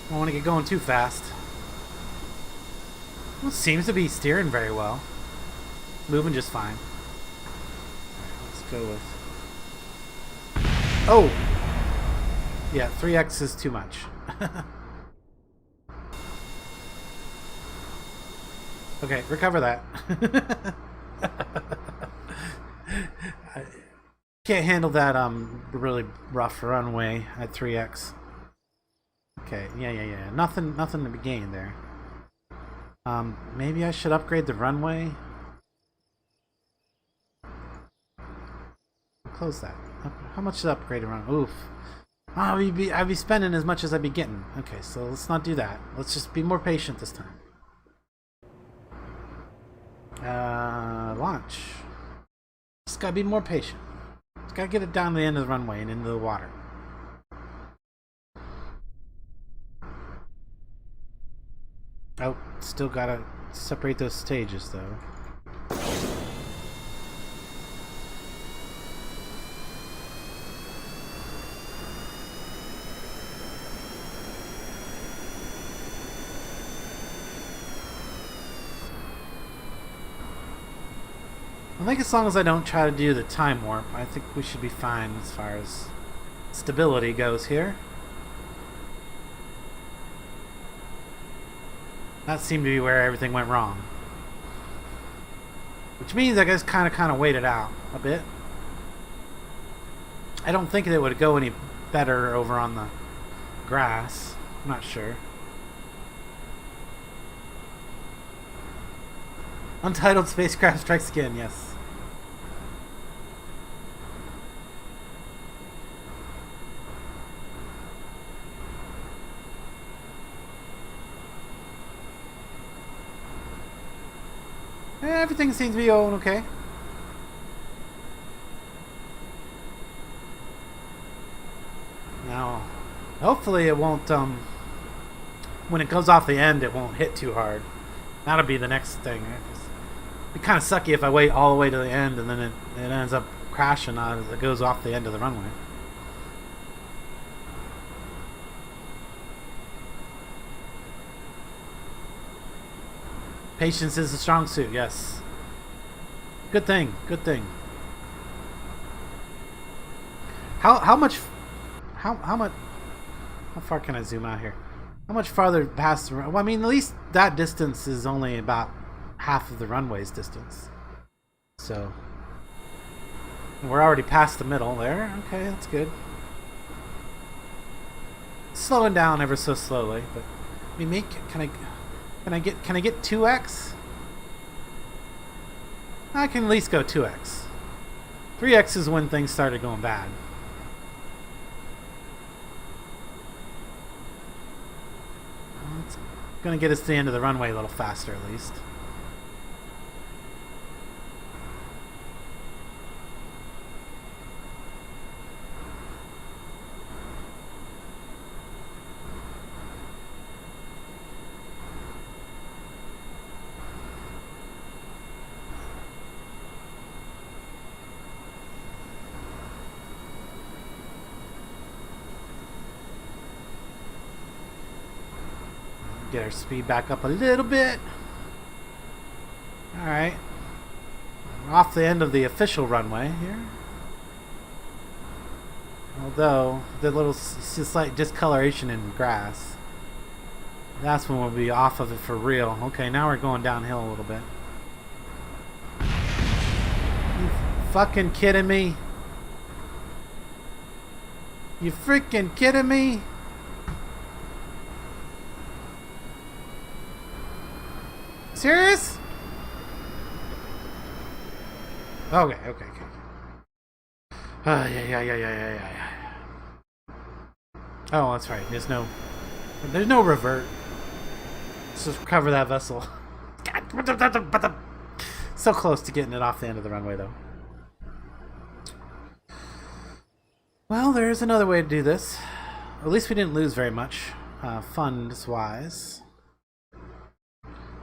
I don't want to get going too fast. Well, it seems to be steering very well. Moving just fine. Alright, let's go with... Oh! Yeah, 3x is too much. Okay, recover that. I can't handle that really rough runway at 3x. Okay, yeah. Nothing to be gained there. Maybe I should upgrade the runway. Close that. How much is upgrade run? Oof. Oh, I'd be spending as much as I'd be getting. Okay, so let's not do that. Let's just be more patient this time. Launch. Just gotta be more patient. Just gotta get it down the end of the runway and into the water. Oh, still gotta separate those stages though. I think as long as I don't try to do the time warp, I think we should be fine as far as stability goes here. That seemed to be where everything went wrong. Which means I guess kind of waited out a bit. I don't think it would go any better over on the grass. I'm not sure. Untitled spacecraft strikes again, yes. Everything seems to be going okay. Now, hopefully it won't, when it goes off the end, it won't hit too hard. That'll be the next thing. It'd be kind of sucky if I wait all the way to the end and then it ends up crashing as it goes off the end of the runway. Patience is a strong suit, yes. Good thing, good thing. How far can I zoom out here? How much farther past the well, I mean, at least that distance is only about half of the runway's distance. So we're already past the middle there. Okay, that's good. Slowing down ever so slowly, but I mean, can I get 2x? I can at least go 2x. 3x is when things started going bad. It's gonna get us to the end of the runway a little faster, at least. Get our speed back up a little bit. Alright. We're off the end of the official runway here. Although, the little slight discoloration in grass. That's when we'll be off of it for real. Okay, now we're going downhill a little bit. You fucking kidding me? You freaking kidding me? Serious? Okay. Yeah. Oh, that's right. There's no revert. Let's just cover that vessel. God, so close to getting it off the end of the runway, though. Well, there's another way to do this. At least we didn't lose very much, funds-wise.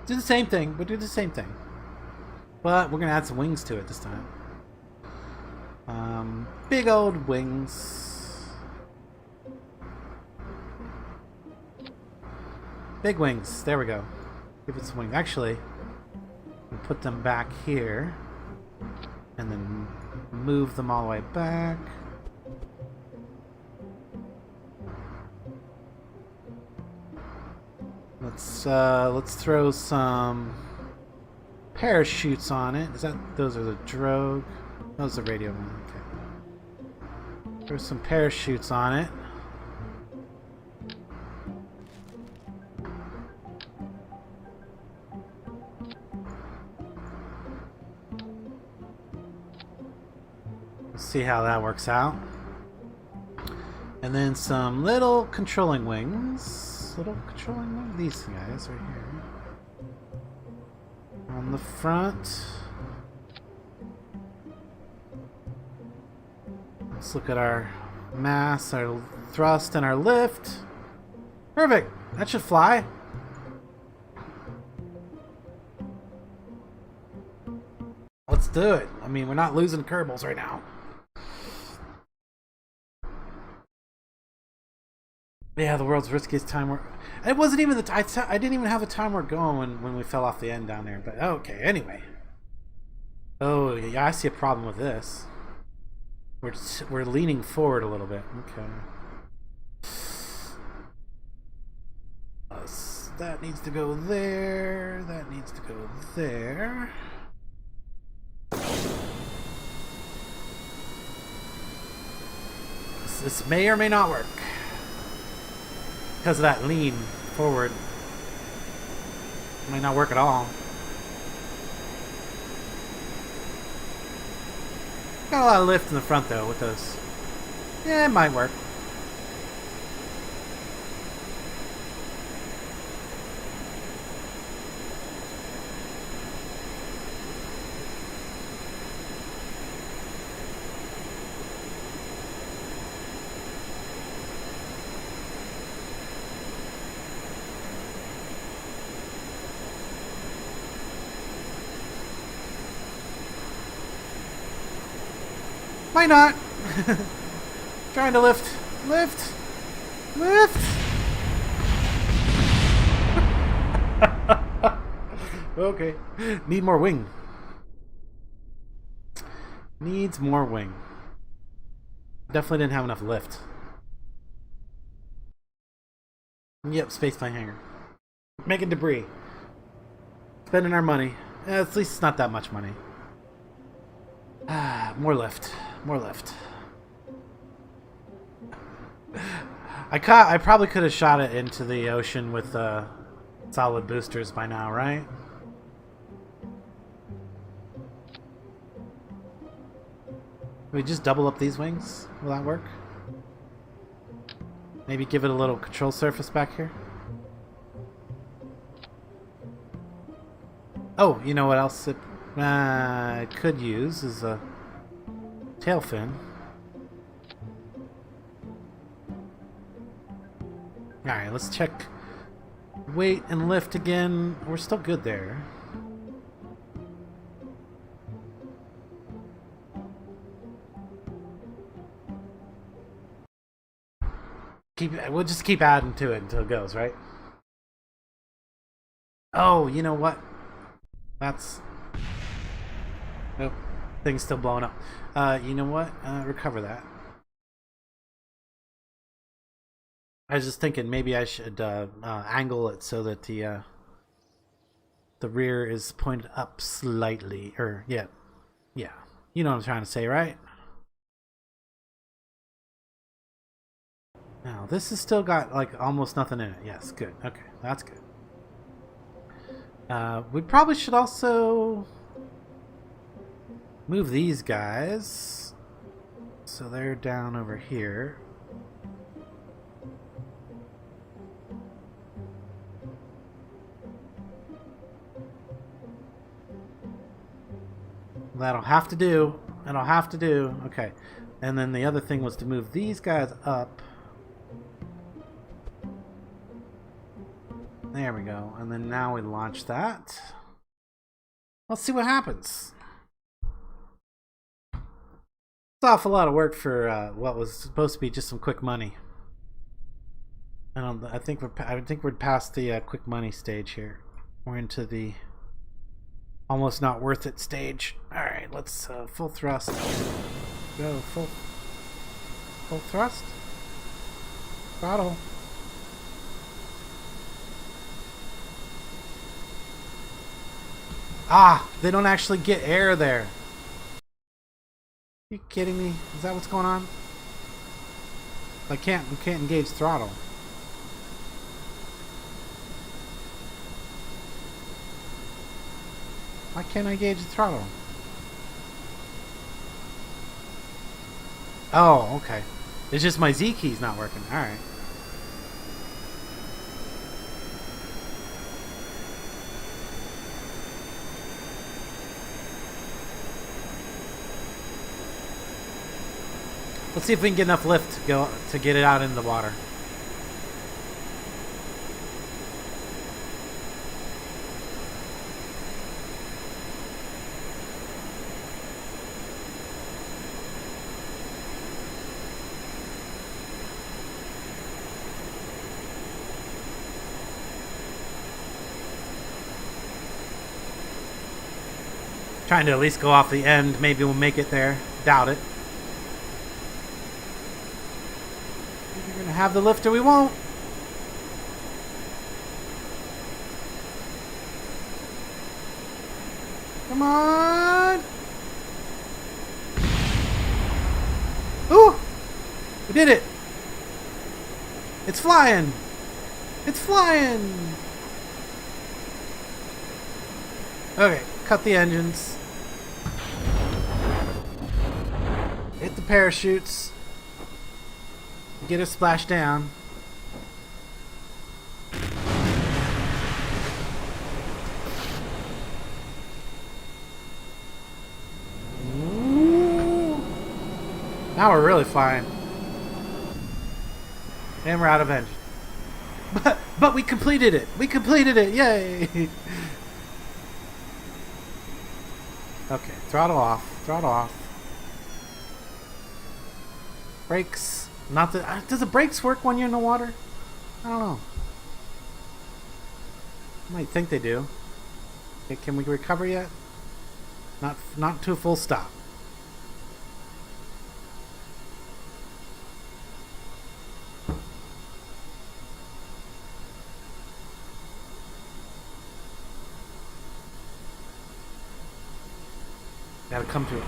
Do the same thing. We'll do the same thing. But we're going to add some wings to it this time. Big old wings. Big wings. There we go. Give it some wings. Actually, we'll put them back here. And then move them all the way back. Let's throw some parachutes on it. Those are the drogue? Those are radio one. Okay. Throw some parachutes on it. Let's see how that works out. And then some little controlling wings. These guys right here on the front. Let's look at our mass, our thrust, and our lift. Perfect. That should fly. Let's do it. I mean, we're not losing Kerbals right now. Yeah, the world's riskiest time warp. It wasn't even the I didn't even have a time warp going when we fell off the end down there. But okay, anyway. Oh yeah, I see a problem with this. We're leaning forward a little bit. Okay. That needs to go there. That needs to go there. This may or may not work. Because of that lean forward. It might not work at all. Got a lot of lift in the front though with those. Yeah, it might work. Why not? Trying to lift. Okay. Need more wing. Needs more wing. Definitely didn't have enough lift. Yep, spaceplane hangar. Making debris. Spending our money. At least it's not that much money. More lift. More lift. I probably could have shot it into the ocean with solid boosters by now, right? We just double up these wings? Will that work? Maybe give it a little control surface back here? Oh, you know what else it could use is a tail fin. Alright, let's check weight and lift again. We're still good there. We'll just keep adding to it until it goes, right? Oh, you know what? That's... Nope. Thing's still blowing up. You know what? Recover that. I was just thinking maybe I should angle it so that the rear is pointed up slightly. Or, yeah. Yeah. You know what I'm trying to say, right? Now, this has still got, like, almost nothing in it. Yes, good. Okay, that's good. We probably should also move these guys. So they're down over here. That'll have to do. That'll have to do. Okay. And then the other thing was to move these guys up. There we go. And then now we launch that. Let's see what happens. It's an awful lot of work for what was supposed to be just some quick money. I think we're past the quick money stage here. We're into the almost not worth it stage. All right, let's full thrust. Go full thrust. Throttle. Ah, they don't actually get air there. Are you kidding me? Is that what's going on? We can't engage throttle. Why can't I gauge the throttle? Oh, okay. It's just my Z key's not working. Alright. Let's see if we can get enough lift to get it out in the water. Trying to at least go off the end. Maybe we'll make it there. Doubt it. We're gonna have the lift or we won't. Come on! Ooh! We did it! It's flying! It's flying! Okay, cut the engines. Hit the parachutes. Get us splashed down. Ooh. Now we're really flying. And we're out of engine. But we completed it. We completed it. Yay. Okay, throttle off. Throttle off. Brakes. Not that. Does the brakes work when you're in the water? I don't know. I might think they do. Okay, can we recover yet? Not to a full stop. Gotta come to it.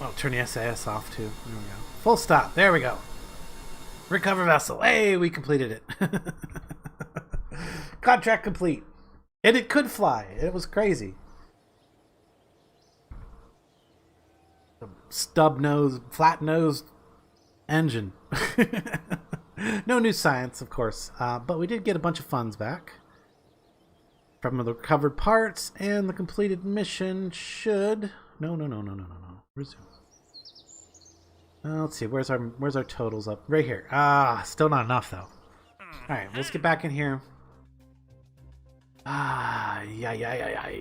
Oh, turn the SAS off too. There we go. Full stop. There we go. Recover vessel. Hey, we completed it. Contract complete. And it could fly. It was crazy. Stub nose, flat nosed engine. No new science, of course, but we did get a bunch of funds back from the recovered parts, and the completed mission should no. Resume. Let's see, where's our totals up? Right here. Still not enough though. All right, let's get back in here.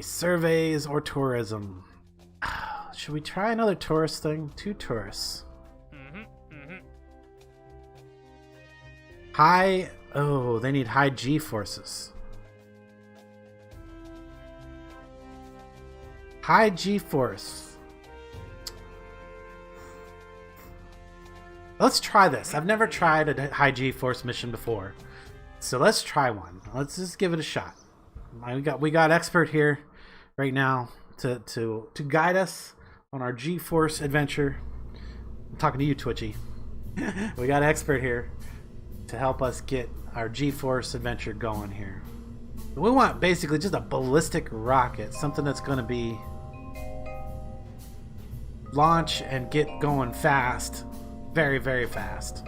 Surveys or tourism. Should we try another tourist thing? 2 tourists. High... Oh, they need high G-forces. High G-force. Let's try this. I've never tried a high G-force mission before. So let's try one. Let's just give it a shot. We got expert here right now to guide us on our G-force adventure. I'm talking to you, Twitchy. We got expert here to help us get our G-force adventure going here. We want basically just a ballistic rocket, something that's going to be launch and get going fast, very, very fast.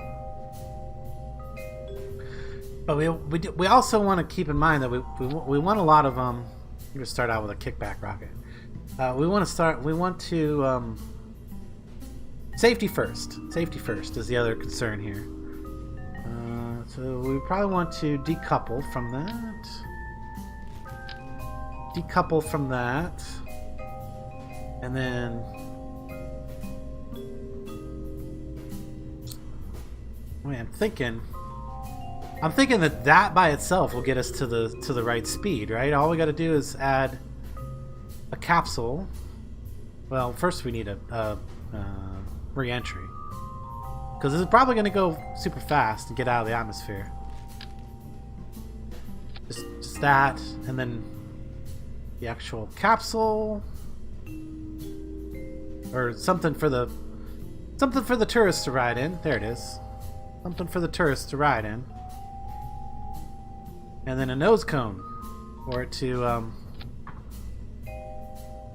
But we also want to keep in mind that we want a lot of we're gonna start out with a kickback rocket. We want to safety first. Safety first is the other concern here. So we probably want to decouple from that. Decouple from that, and then I'm thinking that by itself will get us to the right speed, right? All we got to do is add a capsule. Well, first we need a re-entry, because this is probably going to go super fast and get out of the atmosphere. Just that, and then the actual capsule, or something for the tourists to ride in. There it is. Something for the tourists to ride in. And then a nose cone for it to or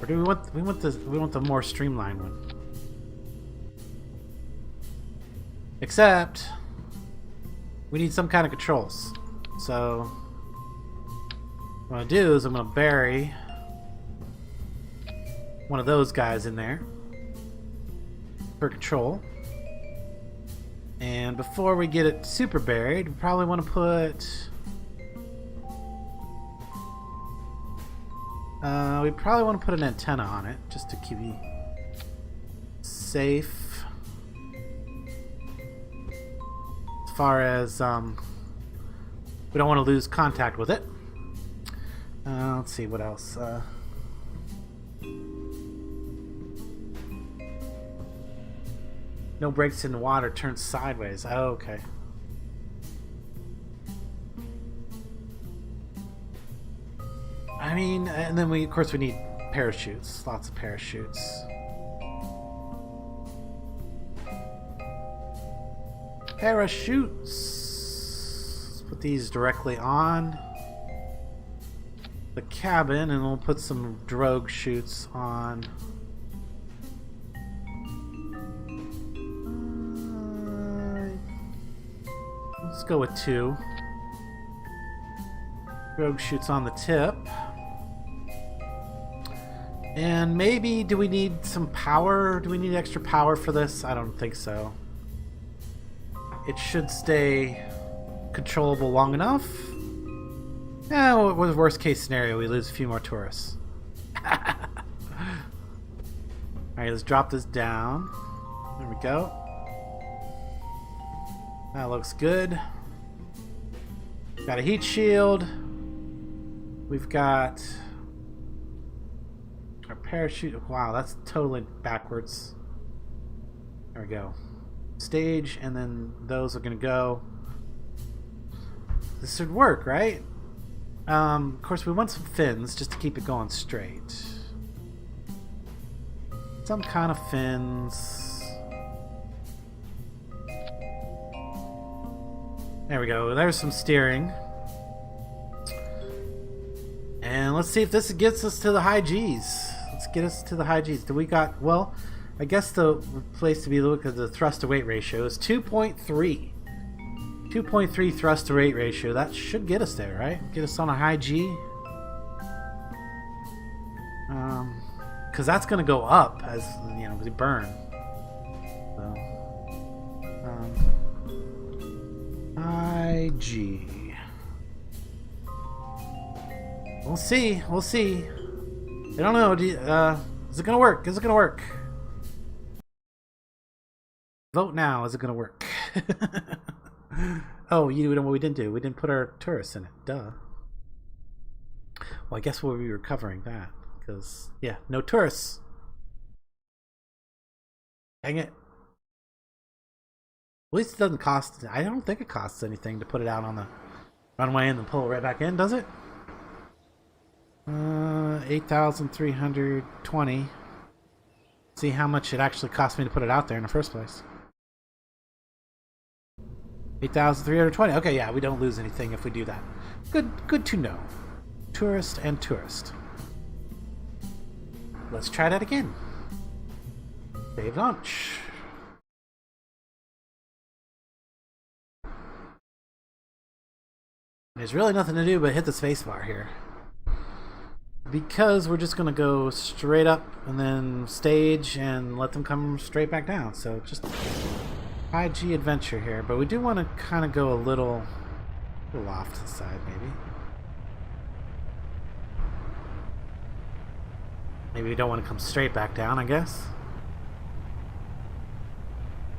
do we want the more streamlined one? Except we need some kind of controls. So what I'm gonna do is I'm gonna bury one of those guys in there for control. And before we get it super buried, we probably want to put an antenna on it, just to keep you safe. As far as we don't want to lose contact with it. Let's see what else. No breaks in the water, turns sideways. Oh, okay. I mean, and then of course we need parachutes. Lots of parachutes. Parachutes! Let's put these directly on the cabin, and we'll put some drogue chutes on. Let's go with 2. Drogue chutes on the tip. And maybe, do we need some power? Do we need extra power for this? I don't think so. It should stay controllable long enough. Yeah, with worst case scenario, we lose a few more tourists. Alright, let's drop this down. There we go. That looks good. Got a heat shield. We've got our parachute. Wow, that's totally backwards. There we go. Stage, and then those are going to go. This should work, right? Of course, we want some fins just to keep it going straight. Some kind of fins. There we go. There's some steering. And let's see if this gets us to the high G's. Let's get us to the high G's. Do we got... Well, I guess the place to be look at the thrust to weight ratio is 2.3. 2.3 thrust to weight ratio. That should get us there, right? Get us on a high G. Because that's going to go up as, you know, we burn. So, high G. We'll see. We'll see. I don't know. Is it going to work? Is it going to work? Vote now. Is it going to work? Oh, you know what we didn't do? We didn't put our tourists in it. Duh. Well, I guess we'll be recovering that. Because, yeah, no tourists. Dang it. At least it doesn't cost... I don't think it costs anything to put it out on the runway and then pull it right back in, does it? 8,320. See how much it actually cost me to put it out there in the first place. 8,320. Okay, yeah, we don't lose anything if we do that. Good to know. Tourist and tourist. Let's try that again. Save launch. There's really nothing to do but hit the spacebar here. Because we're just going to go straight up and then stage and let them come straight back down. So just high G adventure here. But we do want to kind of go a little off to the side maybe. Maybe we don't want to come straight back down, I guess.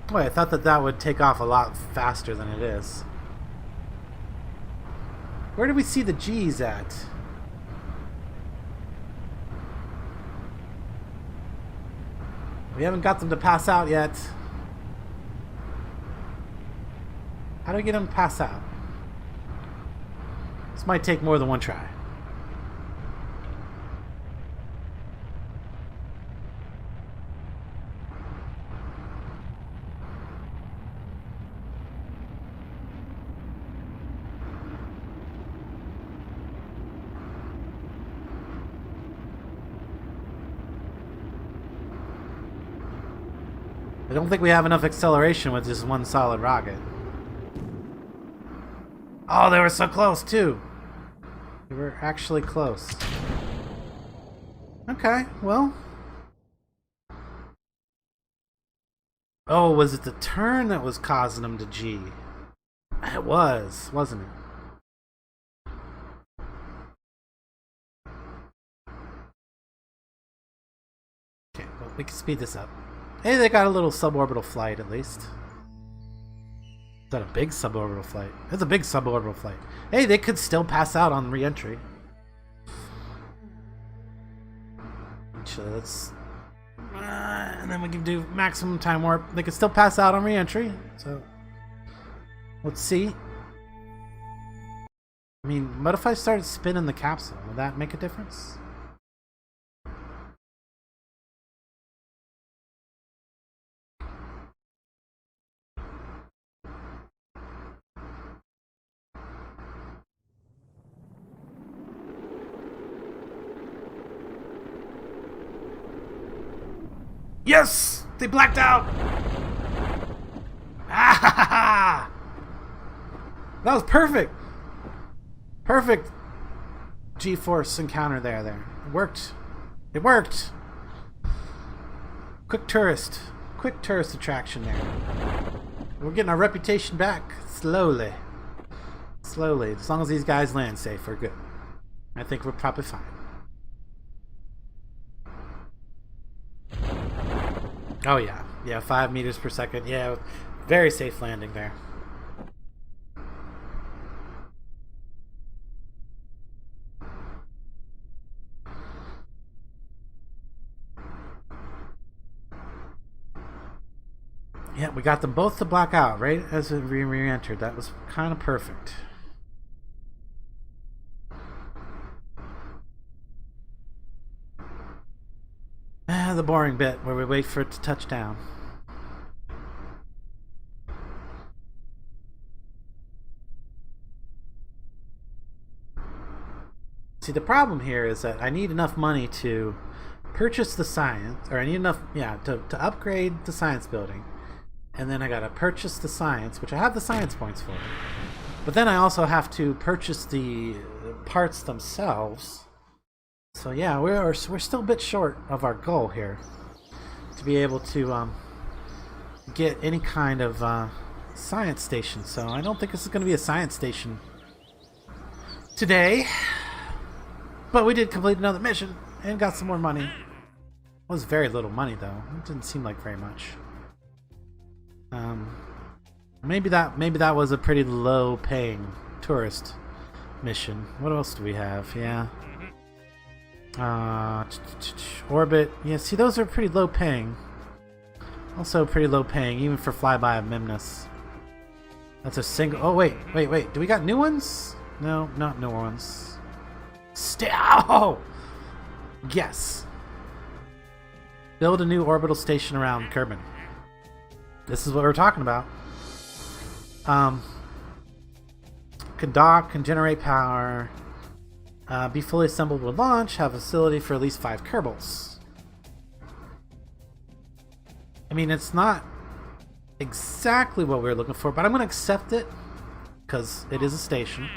Boy, I thought that would take off a lot faster than it is. Where do we see the G's at? We haven't got them to pass out yet. How do we get them to pass out? This might take more than one try. I don't think we have enough acceleration with just one solid rocket. Oh, they were so close too. They were actually close. Okay, well. Oh, was it the turn that was causing them to G? It was, wasn't it? Okay, well, we can speed this up. Hey, they got a little suborbital flight at least. Is that a big suborbital flight? That's a big suborbital flight. Hey, they could still pass out on re-entry. Actually, let's... and then we can do maximum time warp. They could still pass out on re-entry. So, let's see. I mean, what if I started spinning the capsule? Would that make a difference? Yes! They blacked out! Ah! That was perfect! Perfect G-force encounter there. It worked. It worked! Quick tourist attraction there. We're getting our reputation back slowly. Slowly. As long as these guys land safe, we're good. I think we're probably fine. Oh yeah, yeah, 5 meters per second. Yeah, very safe landing there. Yeah, we got them both to black out right as we re-entered. That was kind of perfect. the boring bit where we wait for it to touch down. See, the problem here is that I need enough money to purchase the science, or I need enough, yeah, to upgrade the science building. And then I gotta purchase the science, which I have the science points for. But then I also have to purchase the parts themselves. So yeah, we're still a bit short of our goal here to be able to get any kind of science station. So I don't think this is going to be a science station today. But we did complete another mission and got some more money. It was very little money though. It didn't seem like very much. Maybe that was a pretty low-paying tourist mission. What else do we have? Yeah. Orbit. Yeah, see, those are pretty low-paying. Also pretty low-paying, even for flyby of Minmus. That's a single. Oh wait. Do we got new ones? No, not new ones. Oh! Yes. Build a new orbital station around Kerbal. This is what we're talking about. Can dock, can generate power, be fully assembled with launch, have a facility for at least 5 Kerbals. I mean, it's not exactly what we were looking for, but I'm going to accept it because it is a station.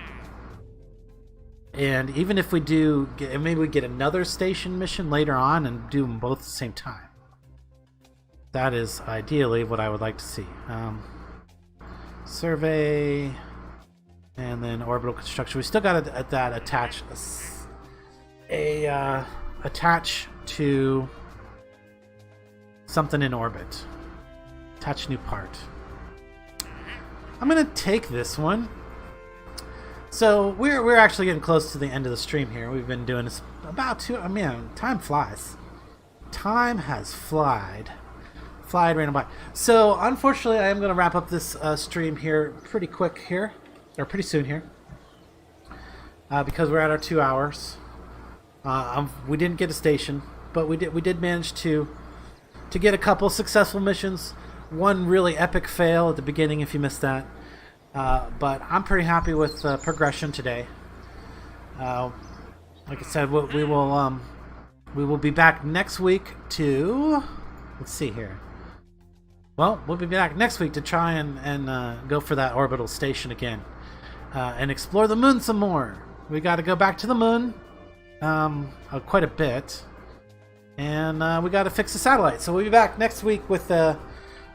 And even if we do, maybe we get another station mission later on and do them both at the same time. That is ideally what I would like to see. Survey, and then orbital construction. We still got that attach attach to something in orbit. Attach new part. I'm gonna take this one. So we're actually getting close to the end of the stream here. We've been doing this about 2. I mean, time flies. Time has flied right by. So unfortunately, I am going to wrap up this stream here pretty quick here, or pretty soon here, because we're at our 2 hours. We didn't get a station, but we did manage to get a couple successful missions. One really epic fail at the beginning, if you missed that. But I'm pretty happy with the progression today. Like I said, we will be back next week to, let's see here. Well, we'll be back next week to try and go for that orbital station again, and explore the moon some more. We got to go back to the moon, quite a bit, and we got to fix the satellite. So we'll be back next week with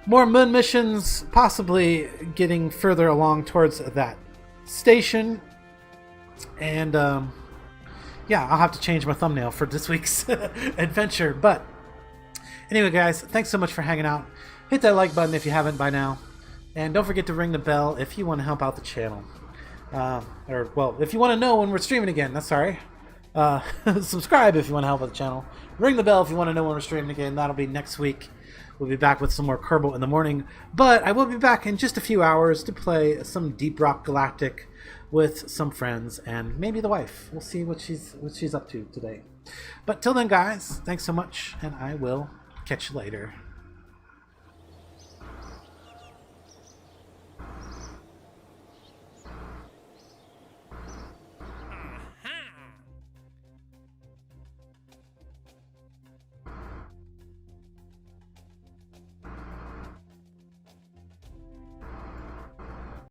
more moon missions, possibly getting further along towards that station. And yeah, I'll have to change my thumbnail for this week's adventure. But anyway, guys, thanks so much for hanging out. Hit that like button if you haven't by now. And don't forget to ring the bell if you want to help out the channel. Or, well, if you want to know when we're streaming again, that's sorry. Subscribe if you want to help out the channel. Ring the bell if you want to know when we're streaming again. That'll be next week. We'll be back with some more Kerbal in the morning. But I will be back in just a few hours to play some Deep Rock Galactic with some friends and maybe the wife. We'll see what she's up to today. But till then, guys, thanks so much, and I will catch you later.